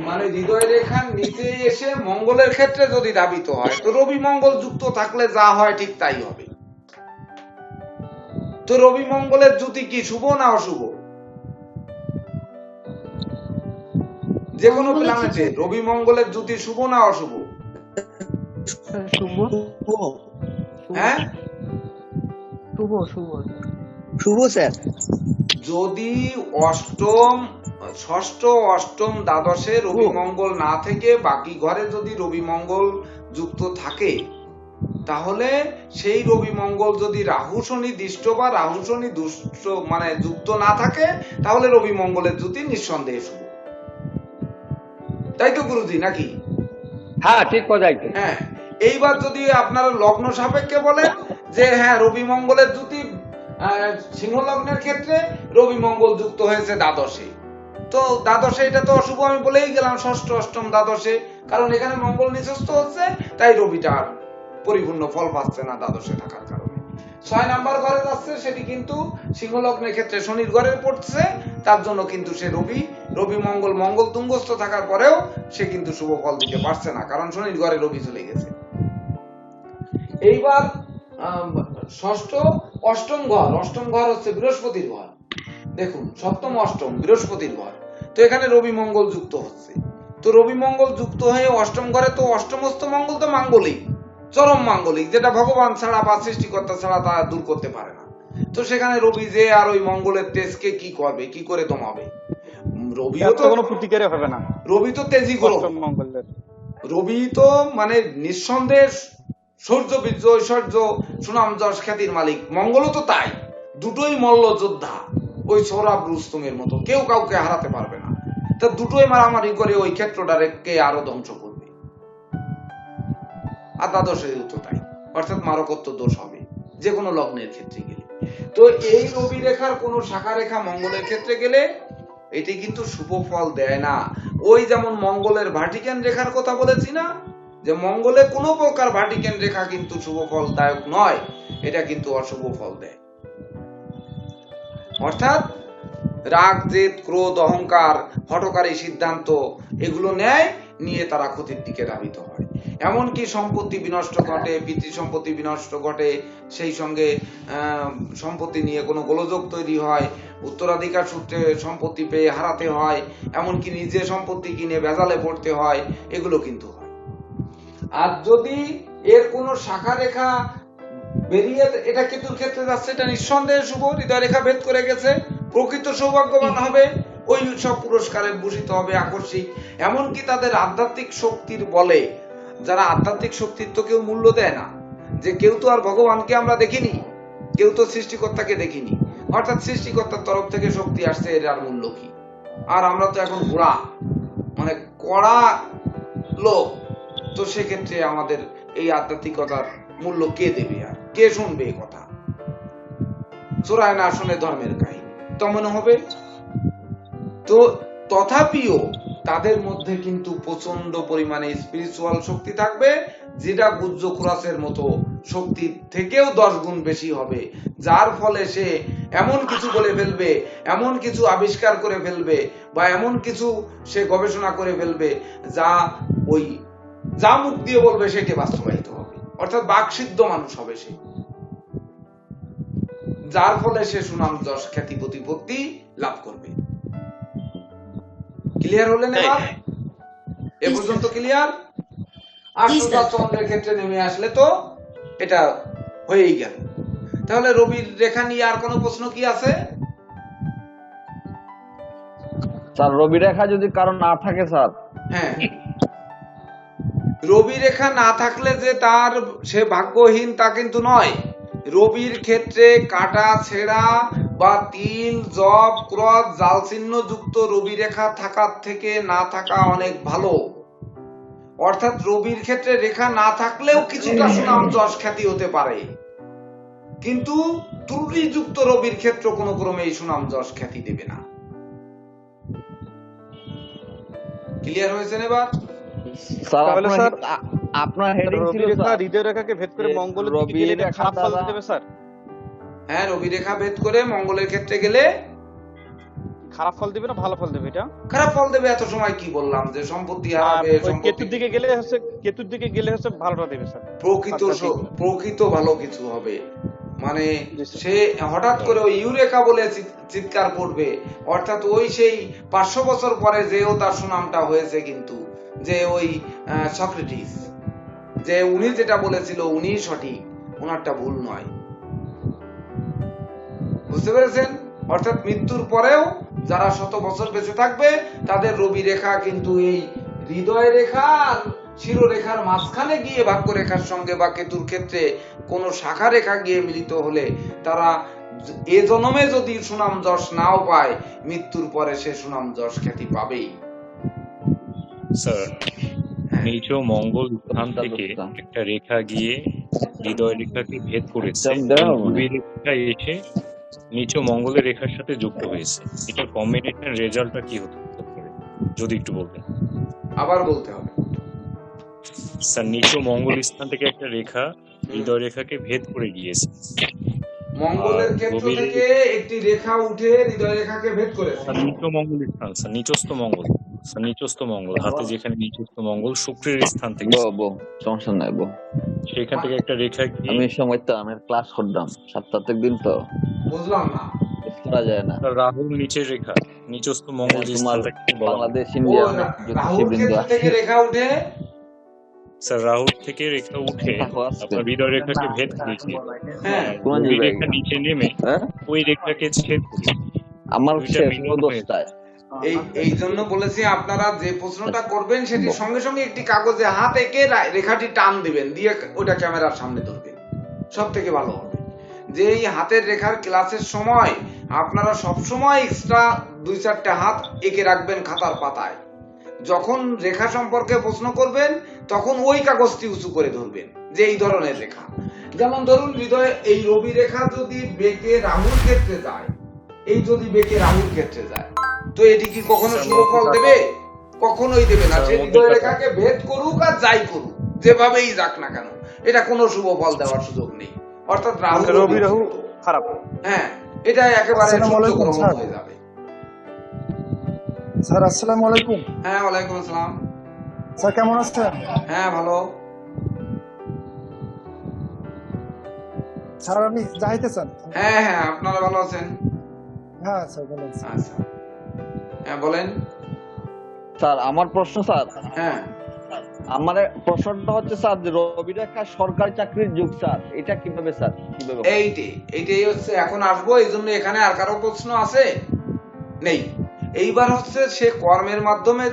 মানে হৃদয় রেখার নিচে এসে মঙ্গলের ক্ষেত্রে যদি ধাবিত হয়, তো রবি মঙ্গল যুক্ত থাকলে যা হয় ঠিক তাই হবে। তো রবি মঙ্গলের জ্যোতি কি শুভ না অশুভ? যে কোনো প্ল্যানেটে রবি মঙ্গলের জ্যোতি শুভ না অশুভ? হ্যাঁ, শুভ স্যার। যদি অষ্টম, ষষ্ঠ, অষ্টম, দ্বাদশে রবি মঙ্গল না থেকে বাকি ঘরে যদি রবি মঙ্গল যুক্ত থাকে, তাহলে সেই রবি মঙ্গল যদি রাহু শনি দৃষ্ট বা রাহু শনি দুষ্ট মানে যুক্ত না থাকে, তাহলে রবি মঙ্গলের জ্যোতি নিঃসন্দেহে শুভ। তাই তো গুরুজি, নাকি? হ্যাঁ, ঠিক কথাই তো। হ্যাঁ, এইবার যদি আপনারা লগ্ন সাপেক্ষে বলেন যে হ্যাঁ রবি মঙ্গলের জ্যোতি সিংহ লগ্নের ক্ষেত্রে রবি মঙ্গল যুক্ত হয়েছে দ্বাদশে, তো দ্বাদশে এটা তো অশুভ আমি বলেই গেলাম, ষষ্ঠ, অষ্টম, দ্বাদশে, কারণ এখানে মঙ্গল নিচস্থ হচ্ছে, তাই রবিটা পরিপূর্ণ ফল পাচ্ছে না দ্বাদশে থাকার কারণে। 6 নাম্বার ঘরে যাচ্ছে, সেটি কিন্তু সিংহ লগ্নের ক্ষেত্রে শনির ঘরে পড়ছে, তার জন্য কিন্তু সে রবি মঙ্গল তুঙ্গস্থ থাকার পরেও সে কিন্তু শুভ ফল দিতে পারছে না, কারণ শনির ঘরে রবি চলে গেছে। এইবার অষ্টম ঘর হচ্ছে বৃহস্পতির ঘর। দেখুন, সপ্তম অষ্টম বৃহস্পতির ঘর, তো এখানে রবি মঙ্গল যুক্ত হচ্ছে। তো রবি মঙ্গল যুক্ত হয়ে অষ্টম ঘরে, তো অষ্টমস্থ মঙ্গল তো মাঙ্গলিক, চরম মাঙ্গলিক, যেটা ভগবান ছাড়া বা সৃষ্টিকর্তা ছাড়া তা দূর করতে পারে না। তো সেখানে রবি যে আর ওই মঙ্গলের তেজকে কি করবে, কি করে দমাবে? রবিও তো কোনো প্রতিকারই হবে না, রবি তো তেজি গ্রহ, মঙ্গলের রবি তো মানে নিঃসন্দেহে সূর্য বীর্য ঐশ্বর্য সুনাম যশ খ্যাতির মালিক, মঙ্গলও তো তাই, দুটোই মল্ল যোদ্ধা, ওই সৌরভ রুস্তমের মতো, কেউ কাউকে হারাতে পারবে না। তা দুটোই মারামারি করে ওই ক্ষেত্রটাকে আরো ধ্বংস করবে। আর দ্বাদশের তো তাই, অর্থাৎ মারকত্ব দোষ হবে যে কোনো লগ্নের ক্ষেত্রে গেলে। তো এই রবি রেখার কোন শাখা রেখা মঙ্গলের ক্ষেত্রে গেলে এটি কিন্তু শুভ ফল দেয় না। ওই যেমন মঙ্গলের ভার্টিক্যান রেখার কথা বলেছি না, যে মঙ্গলে কোনো প্রকার ভার্টিক্যান রেখা কিন্তু শুভ ফল দায়ক নয়, এটা কিন্তু অশুভ ফল দেয়। অর্থাৎ রাগ, জেদ, ক্রোধ, অহংকার, হঠকারী সিদ্ধান্ত এগুলো নিয়ে তারা ক্ষতির দিকে ধাবিত হয়। এমনকি সম্পত্তি বিনষ্ট ঘটে, পিতৃ সম্পত্তি বিনষ্ট ঘটে, সেই সঙ্গে সম্পত্তি নিয়ে কোনো গোলযোগ তৈরি হয়, উত্তরাধিকার সূত্রে সম্পত্তি পেয়ে হারাতে হয়, এমনকি নিজে সম্পত্তি কিনে ভেজালে পড়তে হয়, এগুলো কিন্তু হয়। আর যদি এর কোনো শাখা রেখা বেরিয়ে এটা কেতুর ক্ষেত্রে যাচ্ছে, এটা নিঃসন্দেহে শুভ, হৃদয় রেখা ভেদ করে গেছে, প্রকৃত সৌভাগ্যবান হবে, ওই সব পুরস্কারে ভূষিত হবে, আকস্মিক। এমনকি তাদের আধ্যাত্মিক শক্তির বলে, যারা আধ্যাত্মিক শক্তির তো কেউ মূল্য দেয় না, যে কেউ তো আর ভগবানকে আমরা দেখিনি, কেউ তো সৃষ্টিকর্তাকে দেখিনি, অর্থাৎ সৃষ্টিকর্তার তরফ থেকে শক্তি আসছে, এর আর মূল্য কি? আর আমরা তো এখন ঘোড়া, মানে কড়া লোক, তো সেক্ষেত্রে আমাদের এই আধ্যাত্মিকতার মূল্য কে দেবে, আর কে শুনবে এই কথা? চোরায় না শুনে ধর্মের কাহিনী তেমন হবে। তো তথাপিও তাদের মধ্যে কিন্তু প্রচন্ড পরিমাণে স্পিরিচুয়াল শক্তি থাকবে, যেটা গুজ্জ কুরাসের মতো শক্তির থেকেও 10 গুণ বেশি হবে, যার ফলে সে এমন কিছু বলে ফেলবে, এমন কিছু আবিষ্কার করে ফেলবে, বা এমন কিছু সে গবেষণা করে ফেলবে, যা মুখ দিয়ে বলবে সেটি বাস্তবায়িত হবে। অর্থাৎ বাকসিদ্ধ মানুষ হবে সে, যার ফলে সে সুনাম যশ খ্যাতি প্রতিপত্তি লাভ করবে। ক্লিয়ার হলেন? এবার এ পর্যন্ত ক্লিয়ার? আর সোজা চন্দ্রের ক্ষেত্রে নেমে আসলে তো এটা হয়েই গেল। তাহলে রবির রেখা নিয়ে আর কোনো প্রশ্ন কি আছে? স্যার রবি রেখা যদি কারণ না থাকে স্যার? হ্যাঁ, রবি রেখা না থাকলে যে সে ভাগ্যহীন তা কিন্তু নয়। রবির ক্ষেত্রে কাটা ছেঁড়া বা তিল, জব, ক্রস, জাল চিহ্ন যুক্ত রবি রেখা থাকার থেকে না থাকা অনেক ভালো। অর্থাৎ রবির ক্ষেত্রে রেখা না থাকলেও কিছুটা সুনাম যশ খ্যাতি হতে পারে, কিন্তু ত্রুটিযুক্ত রবির ক্ষেত্র কোনো ক্রমে এই সুনাম যশ খ্যাতি দেবে না। ক্লিয়ার হয়েছে এবার? তাহলে স্যার আপনার হেডিং ছিল স্যার হৃদয় রেখাকে ভেদ করে মঙ্গলের দিকে গেলে এটা খারাপ ফল দেবে স্যার? হ্যাঁ, রবি রেখা ভেদ করে মঙ্গলের ক্ষেত্রে গেলে খারাপ ফল দেবে না ভালো ফল দেবে? এটা খারাপ ফল দেবে। এত সময় কি বললাম যে সম্পত্তি হারাবে, কেতুর দিকে গেলে হচ্ছে ভালোটা দেবে স্যার। প্রকৃত ভালো কিছু হবে, মানে সে হঠাৎ করে ওই ইউরেকা বলে চিৎকার করবে, অর্থাৎ ওই সেই 500 বছর পরে যেও তার সুনামটা হয়েছে, কিন্তু যে ওই সক্রেটিস, যে উনি যেটা বলেছিল উনি সঠিক, ওনারটা ভুল নয়। বুঝতে পেরেছেন? অর্থাৎ মৃত্যুর পরেও যারা 100 বছর বেঁচে থাকবে তাদের রবি রেখা কিন্তু এই হৃদয় রেখা আর শিরোরেখার মাঝখানে গিয়ে ভাগ্য রেখার সঙ্গে বা কেতুর ক্ষেত্রে কোন শাখা রেখা গিয়ে মিলিত হলে তারা এ জন্মে যদি সুনাম যশ নাও পায়, মৃত্যুর পরে সে সুনাম যশ খ্যাতি পাবেই। স্যার নিজ মঙ্গল স্থান থেকে একটা রেখা গিয়ে হৃদয় রেখাকে ভেদ করেছে, রবি রেখা এসে নিচ মঙ্গলের রেখার সাথে যুক্ত হয়েছে। এটা কম্বিনেশন রেজাল্টটা কি হতে পারে যদি একটু বলতেন? আবার বলতে হবে স্যার। নিচ মঙ্গল স্থান থেকে একটা রেখা হৃদয় রেখাকে ভেদ করে গিয়েছে। মঙ্গলের আর ক্ষেত্র রবির থেকে একটি রেখা উঠে হৃদয় রেখাকে ভেদ করেছে। নিচ মঙ্গল স্থান স্যার, নিচস্থ মঙ্গল স্যার, নিচস্থ মঙ্গল, হাতে যেখানে নিচস্থ মঙ্গল শুক্রের স্থান থেকে বো সমস্যা নাই বো, সেখান থেকে একটা রেখা গিয়ে আমি সময় তো আমি ক্লাস করলাম সাপ্তাহিক দিন তো বুঝলাম না। করা যায় না। রাহুর নিচের রেখা, নিচস্থ মঙ্গল যে তোমার স্থানটাকে বলা হয়। বাংলাদেশ ও ইন্ডিয়া রাহুর জ্যোতিষী ক্ষেত্র থেকে রেখা উঠে স্যার রাহুর থেকে রেখা উঠে আপনার হৃদয় রেখাকে ভেদ করে গিয়ে হ্যাঁ কোন রবি জায়গায়? রেখা নিচে নেমে হ্যাঁ? ওই রেখাকে ছেদ করে আমার দুইটা শেষ মিলন হয়ে অবস্থায় এই জন্য বলেছি আপনারা যে প্রশ্নটা করবেন সেটি সঙ্গে সঙ্গে একটি কাগজে হাত এঁকে রেখাটি টান দিবেন, দিয়ে ওটা ক্যামেরার সামনে ধরবেন, সব থেকে ভালো হবে। যে এই হাতের রেখার ক্লাসের সময় আপনারা সব সময় এক্সট্রা 2-4টা হাত এঁকে রাখবেন খাতার পাতায়। যখন রেখা সম্পর্কে প্রশ্ন করবেন তখন ওই কাগজটি উঁচু করে ধরবেন যে এই ধরনের রেখা। যেমন ধরুন হৃদয়ে এই রবি রেখা যদি বেঁকে রাহুর ক্ষেত্রে যায়, এই যদি বেঁকে রাহুর ক্ষেত্রে যায়, তো এটি কি কখনো শুভ ফল দেবে? কখনোই দেবে না। সে হৃদয় রেখাকে ভেদ করুক আর যাই করুক, যেভাবেই যাক না কেন, এটা কোনো শুভ ফল দেওয়ার সুযোগ নেই। অর্থাৎ রাহু খারাপ। হ্যাঁ, এটা একেবারে সূর্যগ্রহণ হয়ে যাবে। স্যার আসসালামু আলাইকুম। হ্যাঁ, ওয়ালাইকুম আসসালাম। স্যার কেমন আছেন? হ্যাঁ, ভালো। স্যার আপনি যাইতে চান? হ্যাঁ হ্যাঁ, আপনারা ভালো আছেন? হ্যাঁ স্যার ভালো আছি। আচ্ছা, হ্যাঁ বলেন। স্যার আমার প্রশ্ন স্যার, হ্যাঁ, আমার প্রশ্নটা হচ্ছে স্যার যে রবি রেখা সরকারি চাকরির যুগ স্যার, এটা কিভাবে স্যার কিভাবে? এইটাই হচ্ছে এখন আসবো। এই জন্য এখানে আর কারো প্রশ্ন আছে? নেই। এইবার হচ্ছে সে কর্মের মাধ্যমে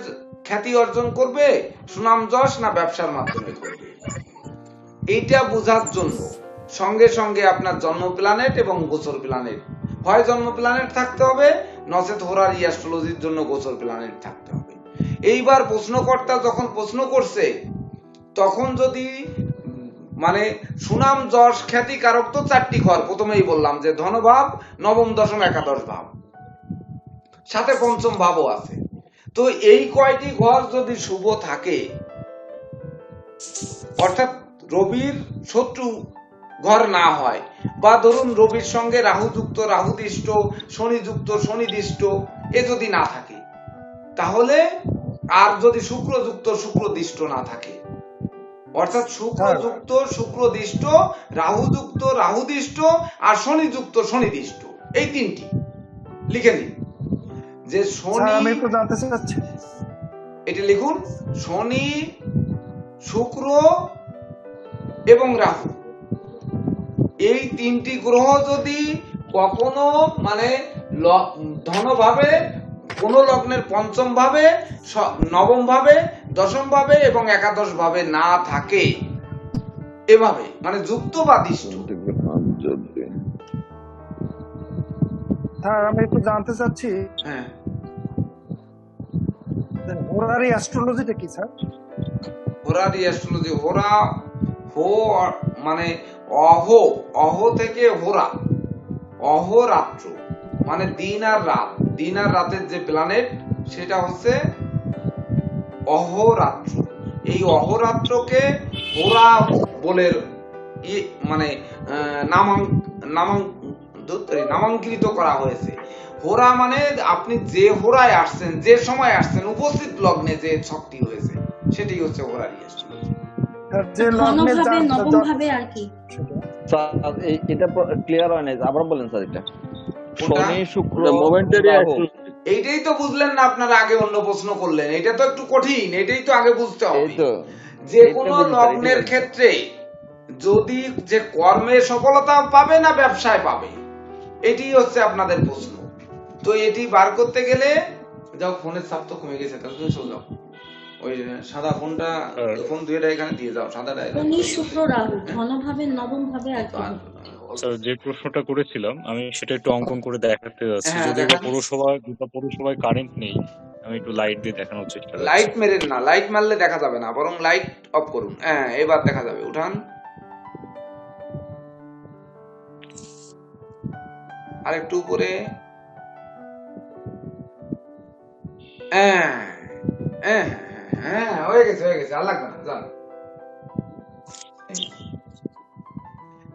খ্যাতি অর্জন করবে, সুনাম যশ, না ব্যবসার মাধ্যমে করবে। এইটা বোঝার জন্য সঙ্গে সঙ্গে আপনার জন্ম প্ল্যানেট এবং গোচর প্ল্যানেট, হয় জন্ম প্ল্যানেট থাকতে হবে, নচেত হোরার অ্যাস্ট্রোলজির জন্য গোচর প্ল্যানেট থাকতে হবে। এইবার প্রশ্নকর্তা যখন প্রশ্ন করছে তখন যদি মানে সুনাম যশ খ্যাতি কারক তো 4টি ঘর, প্রথমেই বললাম যে ধনভাব, নবম দশম একাদশ ভাব, সাথে পঞ্চম ভাবও আছে। তো এই কয়টি ঘর যদি শুভ থাকে, অর্থাৎ রবির শত্রু ঘর না হয়, বা ধরুন রবির সঙ্গে রাহু যুক্ত রাহু দৃষ্ট, শনি যুক্ত শনি দৃষ্ট, এ যদি না থাকে, তাহলে আর যদি শুক্র যুক্ত শুক্র দৃষ্ট না থাকে, অর্থাৎ শুক্র যুক্ত শুক্র দৃষ্ট, রাহু যুক্ত রাহু দৃষ্ট, আর শনি যুক্ত শনি দৃষ্ট, এই 3টি লিখে নিন। যে শনি, আমি একটু জানতে চাচ্ছি, এটা লিখুন, শনি, শুক্র এবং রাহু, এই 3টি গ্রহ যদি কখনো মানে ধনভাবে, কোন লগ্নের পঞ্চম ভাবে, নবম ভাবে, দশম ভাবে এবং একাদশ ভাবে না থাকে, এভাবে মানে যুক্ত বা দিষ্ট। স্যার আমি একটু জানতে চাচ্ছি, হ্যাঁ, হোরারি অ্যাস্ট্রোলজিটা কি স্যার? হোরারি অ্যাস্ট্রোলজি, হোরা হো মানে অহ থেকে হোরা, অহরাত্র মানে দিন আর রাত, দিন আর রাতের যে প্ল্যানেট সেটা হচ্ছে অহরাত্র। এই অহরাত্রকে হোরা বলে মানে নামাঙ্কিত করা হয়েছে। হোরা মানে আপনি যে হোরায় আসছেন, যে সময় আসছেন, উপস্থিত লগ্নে যে শক্তি হয়েছে, সেটি হচ্ছে হোরারি অ্যাস্ট্রোলজি। যে লগ্নে নবম ভাবে আর কি স্যার এটা ক্লিয়ার হয় না, আবার বলেন স্যার। এটা শনি শুক্র মোমেন্টারি এইটাই তো বুঝলেন না আপনারা, আগে অন্য প্রশ্ন করলেন। এটা তো একটু কঠিন, এটাই তো আগে বুঝতে হবে। যে কোনো লগ্নের ক্ষেত্রে যদি যে কর্মে সফলতা পাবে না ব্যবসায় পাবে, এটি হচ্ছে আপনাদের প্রশ্ন। তো এটি বার করতে গেলে, যাও ফোনের চাপ তো কমে গেছে, তাহলে তুমি চলে যাও, ওই সাদা ফোনটা, ফোন দুইটা এখানে দিয়ে যাও, সাদাটা শনি শুক্র রাহু ধনভাবে নবম ভাবে আর কি। স্যার যে প্রশ্নটা করেছিলাম আমি সেটা একটু অঙ্কন করে দেখাতে যাচ্ছি। যদি পৌরসভায় কারেন্ট নেই, আমি একটু লাইট দিয়ে দেখানোর চেষ্টা করছি। লাইট মেরেন না, লাইট মারলে দেখা যাবে না, বরং লাইট অফ করুন। হ্যাঁ, এবার দেখা যাবে। উঠান, আর একটু উপরে। হ্যাঁ, হয়ে গেছে, আর লাগবে না, যান।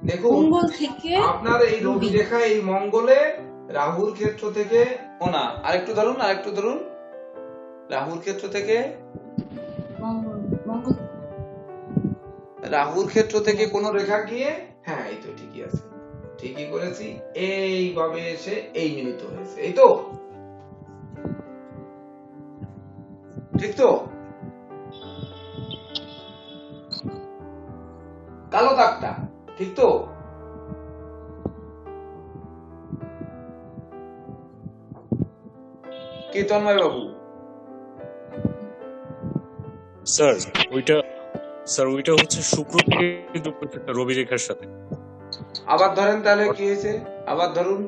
দেখুন মঙ্গল থেকে আপনার এই রবি রেখা এই মঙ্গলে রাহুর ক্ষেত্র থেকে না আরেকটু ধরুন রাহুর ক্ষেত্র থেকে মঙ্গল রাহুর ক্ষেত্র থেকে কোন রেখা গিয়ে, হ্যাঁ এই তো ঠিকই আছে, ঠিকই করেছি, এইভাবে এসে এই মিলিত হয়েছে, এই তো ঠিক তো? কালো দাগটা ঠিক তো? কি তন্ময় বাবু? স্যার ওইটা হচ্ছে শুক্র থেকে যুক্ত একটা রবি রেখার সাথে। আবার ধরেন তাহলে কি হয়েছে, আবার ধরুন।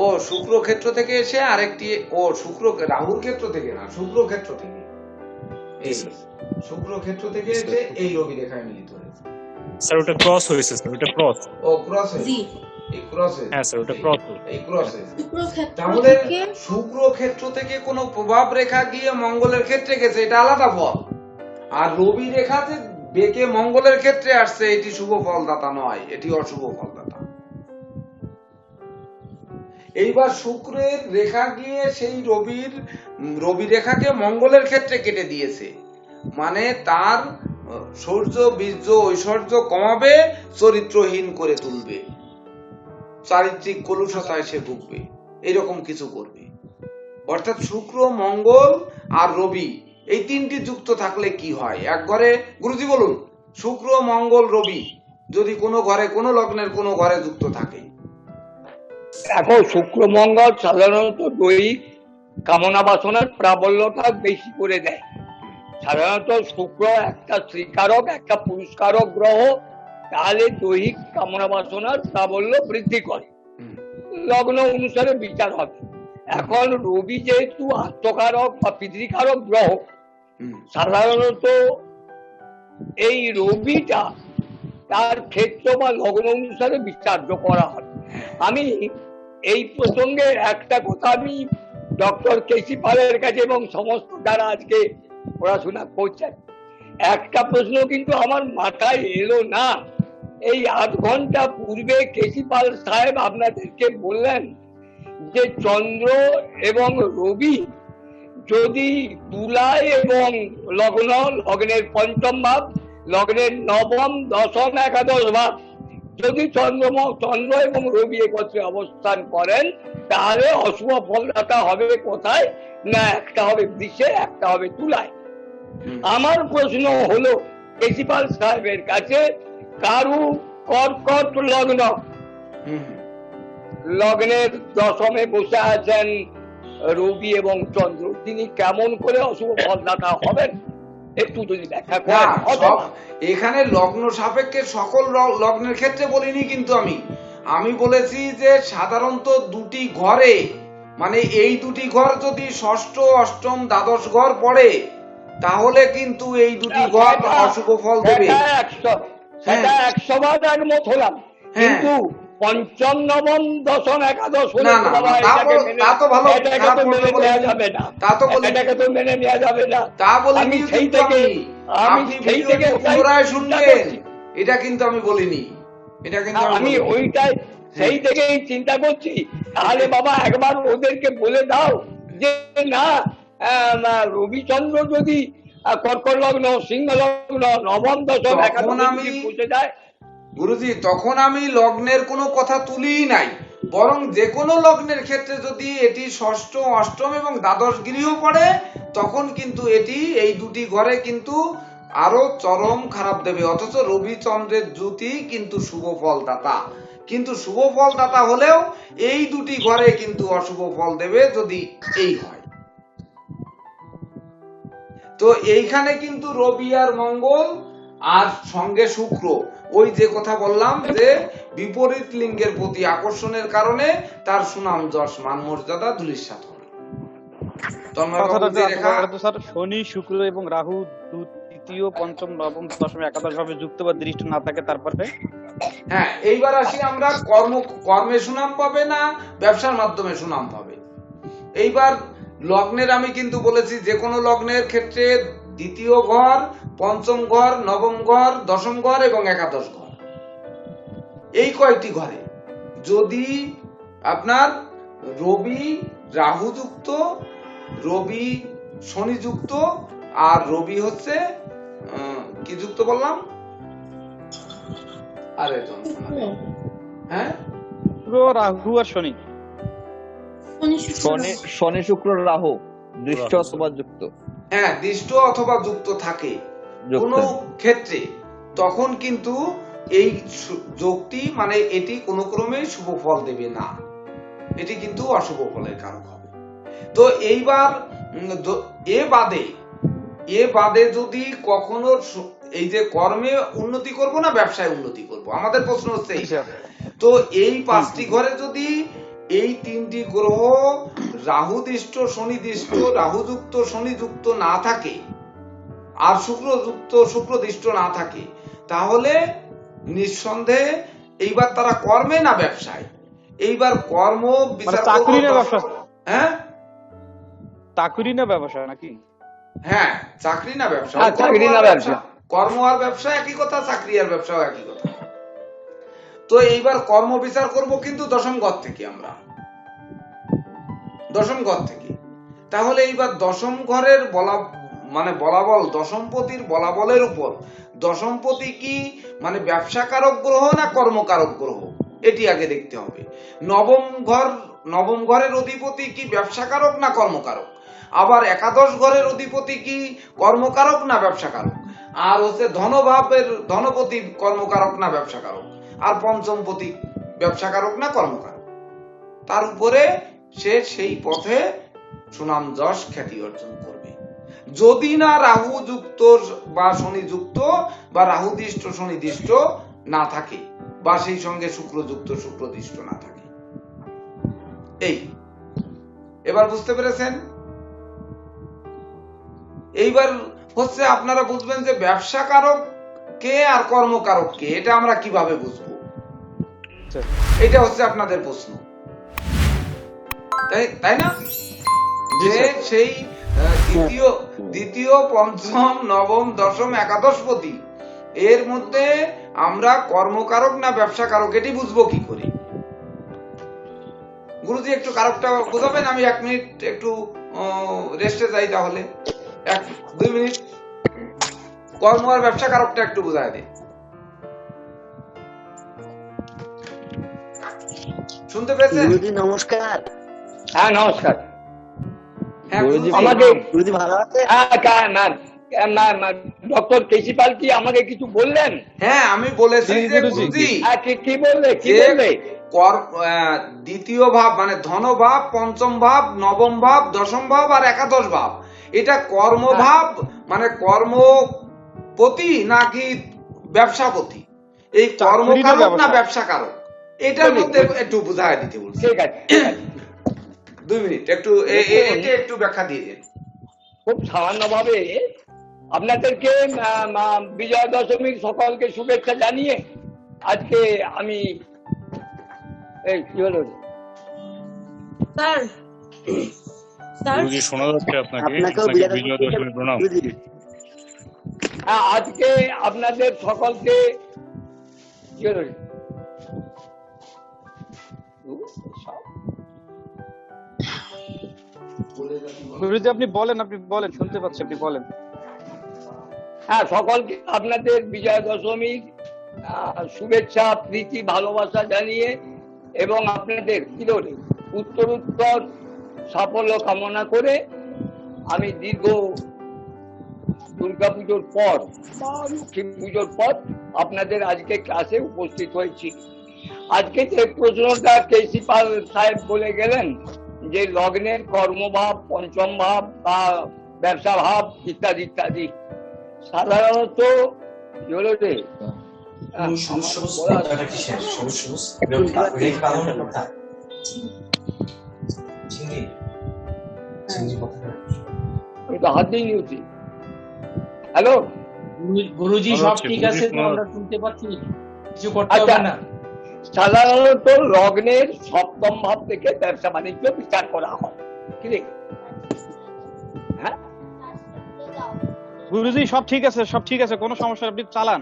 ও শুক্র ক্ষেত্র থেকে এসে আরেকটি, ও শুক্র রাহুর ক্ষেত্র থেকে না, শুক্র ক্ষেত্র থেকে, এই শুক্র ক্ষেত্র থেকে এসে এই রবি রেখায় মিলিত হয়েছে। স্যার ওটা ক্রস হয়েছে, স্যার ওটা ক্রস। ও ক্রস হয়েছে, এই ক্রস হয়েছে, হ্যাঁ স্যার ওটা ক্রস, এই ক্রস হয়েছে। শুক্র ক্ষেত্র তাহলে থেকে শুক্র ক্ষেত্র থেকে কোন প্রভাব রেখা গিয়ে মঙ্গলের ক্ষেত্রে গেছে, এটা আলাদা ফল। আর রবি রেখা যে বেঁকে মঙ্গলের ক্ষেত্রে আসছে, এটি শুভ ফলদাতা নয়, এটি অশুভ ফলদাতা। এইবার শুক্রের রেখা গিয়ে সেই রবি রেখাকে মঙ্গলের ক্ষেত্রে কেটে দিয়েছে, মানে তার সৌর্য বীর্য ঐশ্বর্য কমাবে, চরিত্রহীন করে তুলবে, চারিত্রিক কলুষতায় সে ভুগবে, এরকম কিছু করবে। অর্থাৎ শুক্র মঙ্গল আর রবি এই তিনটি যুক্ত থাকলে কি হয় এক ঘরে? গুরুজি বলুন, শুক্র মঙ্গল রবি যদি কোনো ঘরে, কোনো লগ্নের কোনো ঘরে যুক্ত থাকে, এখন শুক্র মঙ্গল সাধারণত দৈহিক কামনা বাসনার প্রাবল্যতা বেশি করে দেয়। সাধারণত শুক্র একটা স্ত্রীকারক, একটা পুরুষকারক গ্রহ, তাহলে দৈহিক কামনা বাসনার প্রাবল্য বৃদ্ধি করে, লগ্ন অনুসারে বিচার হবে। এখন রবি যেহেতু আত্মকারক বা পিতৃকারক গ্রহ, সাধারণত এই রবিটা তার ক্ষেত্র বা লগ্ন অনুসারে বিচার্য করা হয়। আমি এই প্রসঙ্গে একটা কথা আমি ডক্টর কেসি পালের কাছে এবং সমস্ত যারা আজকে পড়াশোনা করছেন, একটা প্রশ্ন কিন্তু আমার মাথায় এলো না। এই 8 ঘন্টা পূর্বে কেসি পাল সাহেব আপনাদেরকে বললেন যে চন্দ্র এবং রবি যদি তুলায় এবং লগ্নের পঞ্চম ভাব, লগ্নের নবম, দশম, একাদশ ভাব যদি চন্দ্র এবং রবি একত্রে অবস্থান করেন, তাহলে অশুভ ফলদাতা হবে কোথায় না, একটা হবে বৃষে, একটা হবে তুলায়। আমার প্রশ্ন হলো কেসিপাল সাহেবের কাছে, কারু কর্কট লগ্ন, লগ্নের দশমে বসে আছেন রবি এবং চন্দ্র, তিনি কেমন করে অশুভ ফলদাতা হবেন একটু যদি ব্যাখ্যা করেন। এখানে লগ্ন সাপেক্ষে সকল লগ্নের ক্ষেত্রে বলিনি, কিন্তু আমি বলেছি যে সাধারণত দুটি ঘরে, মানে এই দুটি ঘর যদি ষষ্ঠ, অষ্টম, দ্বাদশ ঘর পড়ে, তাহলে কিন্তু এই দুটি ঘর অশুভ ফল দেবে। 100 বার একমত হলাম, কিন্তু পঞ্চম, নবম, দশম, একাদশ হলে মেনে নেওয়া যাবে না। আমি সেই থেকে পুনরায় শুনবেন, এটা কিন্তু আমি বলিনি, এটা কিন্তু আমি ওইটাই সেই থেকেই চিন্তা করছি। তাহলে বাবা একবার ওদেরকে বলে দাও যে না, রবিচন্দ্র যদি কর্কট লগ্ন, সিংহ লগ্ন, নবম, দশম, একাদশ পৌঁছে যায়, গুরুজি তখন আমি লগ্নের কোনো কথা তুলিই নাই, বরং যে কোনো লগ্নের ক্ষেত্রে যদি এটি ষষ্ঠ, অষ্টম এবং দ্বাদশ গৃহ পড়ে, তখন কিন্তু এটি এই দুটি ঘরে কিন্তু আরো চরম খারাপ দেবে। অথচ রবি চন্দ্রের জ্যোতি কিন্তু শুভ ফলদাতা, কিন্তু শুভ ফলদাতা হলেও এই দুটি ঘরে কিন্তু অশুভ ফল দেবে যদি এই হয়। তো এইখানে কিন্তু রবি আর মঙ্গল আর সঙ্গে শুক্র, ওই যে কথা বললাম যে বিপরীত লিঙ্গের প্রতি আকর্ষণের কারণে তার সুনাম, যশ, মান, মর্যাদা ধূলিসাৎ হবে। শনি, শুক্র এবং রাহু তৃতীয়, পঞ্চম, নবম, দশম, একাদশ ভাবে যুক্ত বা দৃষ্ট না থাকে, তারপরে হ্যাঁ এইবার আসি আমরা কর্মে সুনাম পাবে না ব্যবসার মাধ্যমে সুনাম পাবে। এইবার লগ্নের আমি কিন্তু বলেছি যে কোনো লগ্নের ক্ষেত্রে দ্বিতীয় ঘর পঞ্চম ঘর, নবম ঘর, দশম ঘর এবং একাদশ ঘর। এই কয়টি ঘরে যদি আপনার রবি রাহু যুক্ত, রবি শনি যুক্ত, আর রবি হচ্ছে কি যুক্ত বললাম, আরে হ্যাঁ রাহু আর শনি, শনি শুক্র রাহু দৃষ্ট অথবা যুক্ত, হ্যাঁ দৃষ্ট অথবা যুক্ত থাকে কোন ক্ষেত্রে, তখন কিন্তু এই যোগটি মানে এটি কোন ক্রমে শুভ ফল দেবে না, এটি কিন্তু অশুভ ফলের কারক হবে। তো এইবার এ বাদে যদি কখনো এই যে কর্মে উন্নতি করব না ব্যবসায় উন্নতি করব, আমাদের প্রশ্ন হচ্ছে তো এই 5টি ঘরে যদি এই 3টি গ্রহ রাহু দৃষ্ট, শনি দৃষ্ট, রাহু যুক্ত, শনি যুক্ত না থাকে, আর শুক্র যুক্ত, শুক্র দৃষ্ট না থাকে, তাহলে নিঃসন্দেহে এইবার তারা কর্মে না ব্যবসায়, এইবার কর্ম বিচার চাকরি না ব্যবসা, হ্যাঁ চাকরি না ব্যবসা নাকি, হ্যাঁ চাকরি না ব্যবসা, চাকরি না ব্যবসা, কর্ম আর ব্যবসা একই কথা, চাকরি আর ব্যবসাও একই কথা। তো এইবার কর্ম বিচার করব কিন্তু দশম ঘর থেকে, আমরা দশম ঘর থেকে। তাহলে এইবার দশম ঘরের বলাবল, দশমপতির বলাবলের উপর দশমপতি কি মানে ব্যবসাকারক গ্রহ না কর্মকারক গ্রহ, এটি আগে দেখতে হবে। নবম ঘরের অধিপতি কি ব্যবসাকারক না কর্মকারক, আবার একাদশ ঘরের অধিপতি কি কর্মকারক না ব্যবসাকারক, আর হচ্ছে ধনপতি কর্মকারক না ব্যবসাকারক, আর পঞ্চমপতি ব্যবসাকারক না কর্মকারক। তার উপরে সে সেই পথে সুনাম যশ খ্যাতি অর্জন করবে। যদি না রাহু যুক্ত বা শনি যুক্ত বা রাহু দৃষ্ট শনি দৃষ্ট না থাকে, বা সেই সঙ্গে শুক্র যুক্ত শুক্র দৃষ্ট না থাকে। এই এবার বুঝতে পেরেছেন? এইবার হচ্ছে আপনারা বুঝবেন যে ব্যবসাকারক কে আর কর্মকারক কে, এটা আমরা কিভাবে বুঝবো, এটা হচ্ছে আপনাদের প্রশ্ন, তাই না? যে সেই দ্বিতীয়, পঞ্চম, নবম, দশম, একাদশপতি এর মধ্যে আমরা কর্মকারক না ব্যবসাকারক এটি বুঝবো কি করে? গুরুজি একটু কারকটা বোঝাবেন? আমি 1 মিনিট একটু রেস্টে যাই, তাহলে 1-2 মিনিট কর্ম আর ব্যবসা কারকটা একটু বোঝায় দেয়। শুনতে পেয়েছেন? গুরুজি নমস্কার। হ্যাঁ নমস্কার। আমাকে গুরুজি ভালো আছে? ডক্টর কেসি পাল কি আমাকে কিছু বললেন? হ্যাঁ আমি বলেছি যে গুরুজি কি বললে দ্বিতীয় ভাব মানে ধন ভাব, পঞ্চম ভাব, নবম ভাব, দশম ভাব আর একাদশ ভাব, এটা কর্মভাব মানে কর্মপতি নাকি ব্যবসাপতি, এই কর্মকারক না ব্যবসাকারক, এটার মধ্যে একটু বুঝায় দিতে বলছি। ঠিক আছে 2 মিনিট একটু ব্যাখ্যা দিয়ে দিন। খুব সামান্য ভাবে আপনাদেরকে বিজয়া দশমীর সকলকে শুভেচ্ছা জানিয়ে আজকে আমি এই কি হলো গুরুজি শোনা যাচ্ছে আপনাকে বিজয়া দশমীর প্রণাম। আজকে আপনাদের সকলকে কি হলো গুরুজি আপনি বলেন শুনতে পাচ্ছি, আপনি বলেন। হ্যাঁ সকলকে আপনাদের বিজয়া দশমীর শুভেচ্ছা, প্রীতি, ভালোবাসা জানিয়ে এবং আপনাদের উত্তরোত্তর সাফল্য কামনা করে আমি দীর্ঘ দুর্গাপুজোর পর বা লক্ষ্মী পুজোর পর আপনাদের আজকে ক্লাসে উপস্থিত হয়েছি। আজকে যে প্রশ্নটা কেসি পাল সাহেব বলে গেলেন যে লগ্নের কর্মভাব, পঞ্চম ভাব বা ব্যবসা ভাব ইত্যাদি ইত্যাদি, সাধারণত হাত দিয়ে নিয়েছি। হ্যালো গুরুজি সব ঠিক আছে তো, আমরা শুনতে পাচ্ছি, কিছু করতে হবে না। সাধারণত লগ্নের সপ্তম ভাব থেকে ব্যবসা বাণিজ্য বিচার করা হয়, ঠিক? হ্যাঁ গুরুজি সব ঠিক আছে, সব ঠিক আছে, কোনো সমস্যা, আপনি চালান,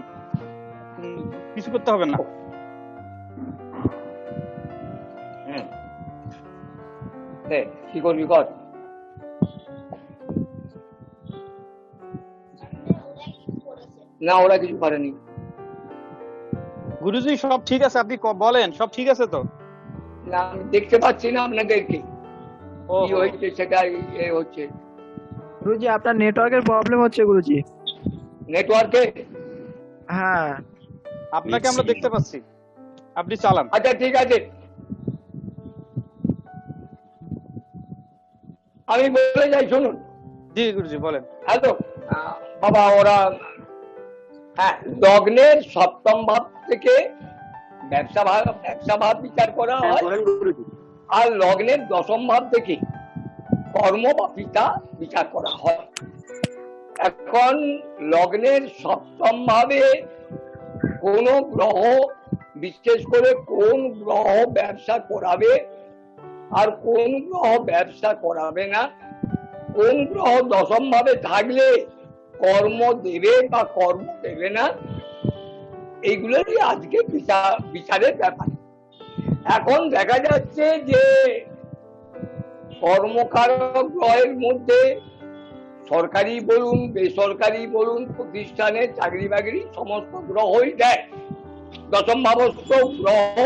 কিছু করতে হবে না। কি করবি কর। না ওরা কিছু পারেনি। গুরুজি সব ঠিক আছে, আপনি বলেন সব ঠিক আছে তো? না আমি দেখতে পাচ্ছি না আপনাদেরকে, কি হয়েছে সেটা হচ্ছে। গুরুজি আপনার নেটওয়ার্কের প্রবলেম হচ্ছে গুরুজি। নেটওয়ার্কে? হ্যাঁ আপনাকে আমরা দেখতে পাচ্ছি, আপনি চালান। আচ্ছা ঠিক আছে, আমি বলে যাই শুনুন। জি গুরুজি বলেন। হ্যালো বাবা, ওরা হ্যাঁ লগ্নের সপ্তম ভাব থেকে ব্যবসা ভাব বিচার করা হয়, আর লগ্নের দশম ভাব থেকে কর্ম বা পিতা বিচার করা হয়। এখন লগ্নের সপ্তম ভাবে কোন গ্রহ, বিশেষ করে কোন গ্রহ ব্যবসা করাবে আর কোন গ্রহ ব্যবসা করাবে না, কোন গ্রহ দশম ভাবে থাকলে কর্ম দেবে বা কর্ম দেবে না, এইগুলোই আজকে বিচারের ব্যাপার। এখন দেখা যাচ্ছে যে কর্মকারক গ্রহের মধ্যে সরকারি বলুন বেসরকারি বলুন প্রতিষ্ঠানে চাকরি বাকরি সমস্ত গ্রহই দেয়। দশম ভাবস্থ গ্রহ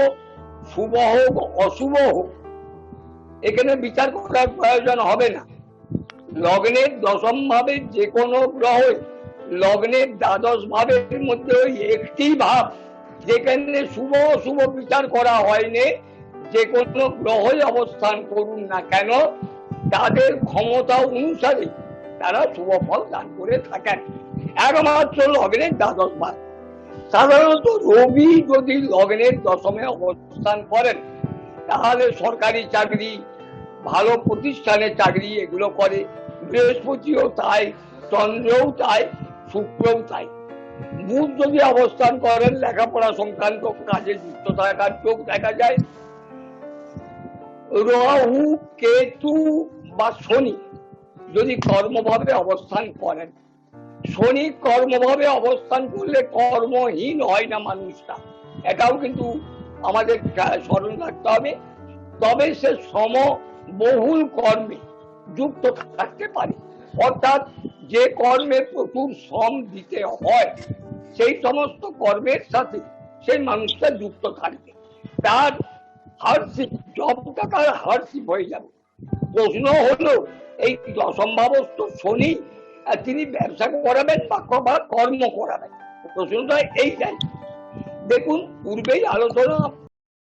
শুভ হোক অশুভ হোক, এখানে বিচার করার প্রয়োজন হবে না। লগ্নের দশম ভাবের যে কোনো গ্রহ, লগ্নের দ্বাদশ ভাবের মধ্যে ওই একটি ভাব যেখানে শুভ অশুভ বিচার করা হয়নি, যে কোনো গ্রহই অবস্থান করুন না কেন তাদের ক্ষমতা অনুসারে তারা শুভ ফল দান করে থাকেন। একমাত্র লগ্নের দ্বাদশ ভাব। সাধারণত রবি যদি লগ্নের দশমে অবস্থান করেন তাহলে সরকারি চাকরি, ভালো প্রতিষ্ঠানে চাকরি এগুলো করে। বৃহস্পতিও তাই, চন্দ্রও তাই, শুক্রও তাই। বুধ যদি অবস্থান করেন লেখাপড়া সংক্রান্ত কাজে যুক্ত থাকার চোখ দেখা যায়। রাহু, কেতু বা শনি যদি কর্মভাবে অবস্থান করেন, শনি কর্মভাবে অবস্থান করলে কর্মহীন হয় না মানুষটা, এটাও কিন্তু আমাদের স্মরণ রাখতে হবে। তবে সে সমবহুল কর্মে যুক্ত থাকতে পারে, অর্থাৎ যে কর্মে প্রচুর শ্রম দিতে হয় সেই সমস্ত কর্মের সাথে সেই মানুষটা যুক্ত থাকবে, তার হার্ডশিপ, জবটা তার হার্ডশিপ হয়ে যাবে। প্রশ্ন হলো এই অসম্ভাবস্থ শনি তিনি ব্যবসা করাবেন বা কর্ম করাবেন, প্রশ্নটা এইটাই। দেখুন পূর্বেই আলোচনা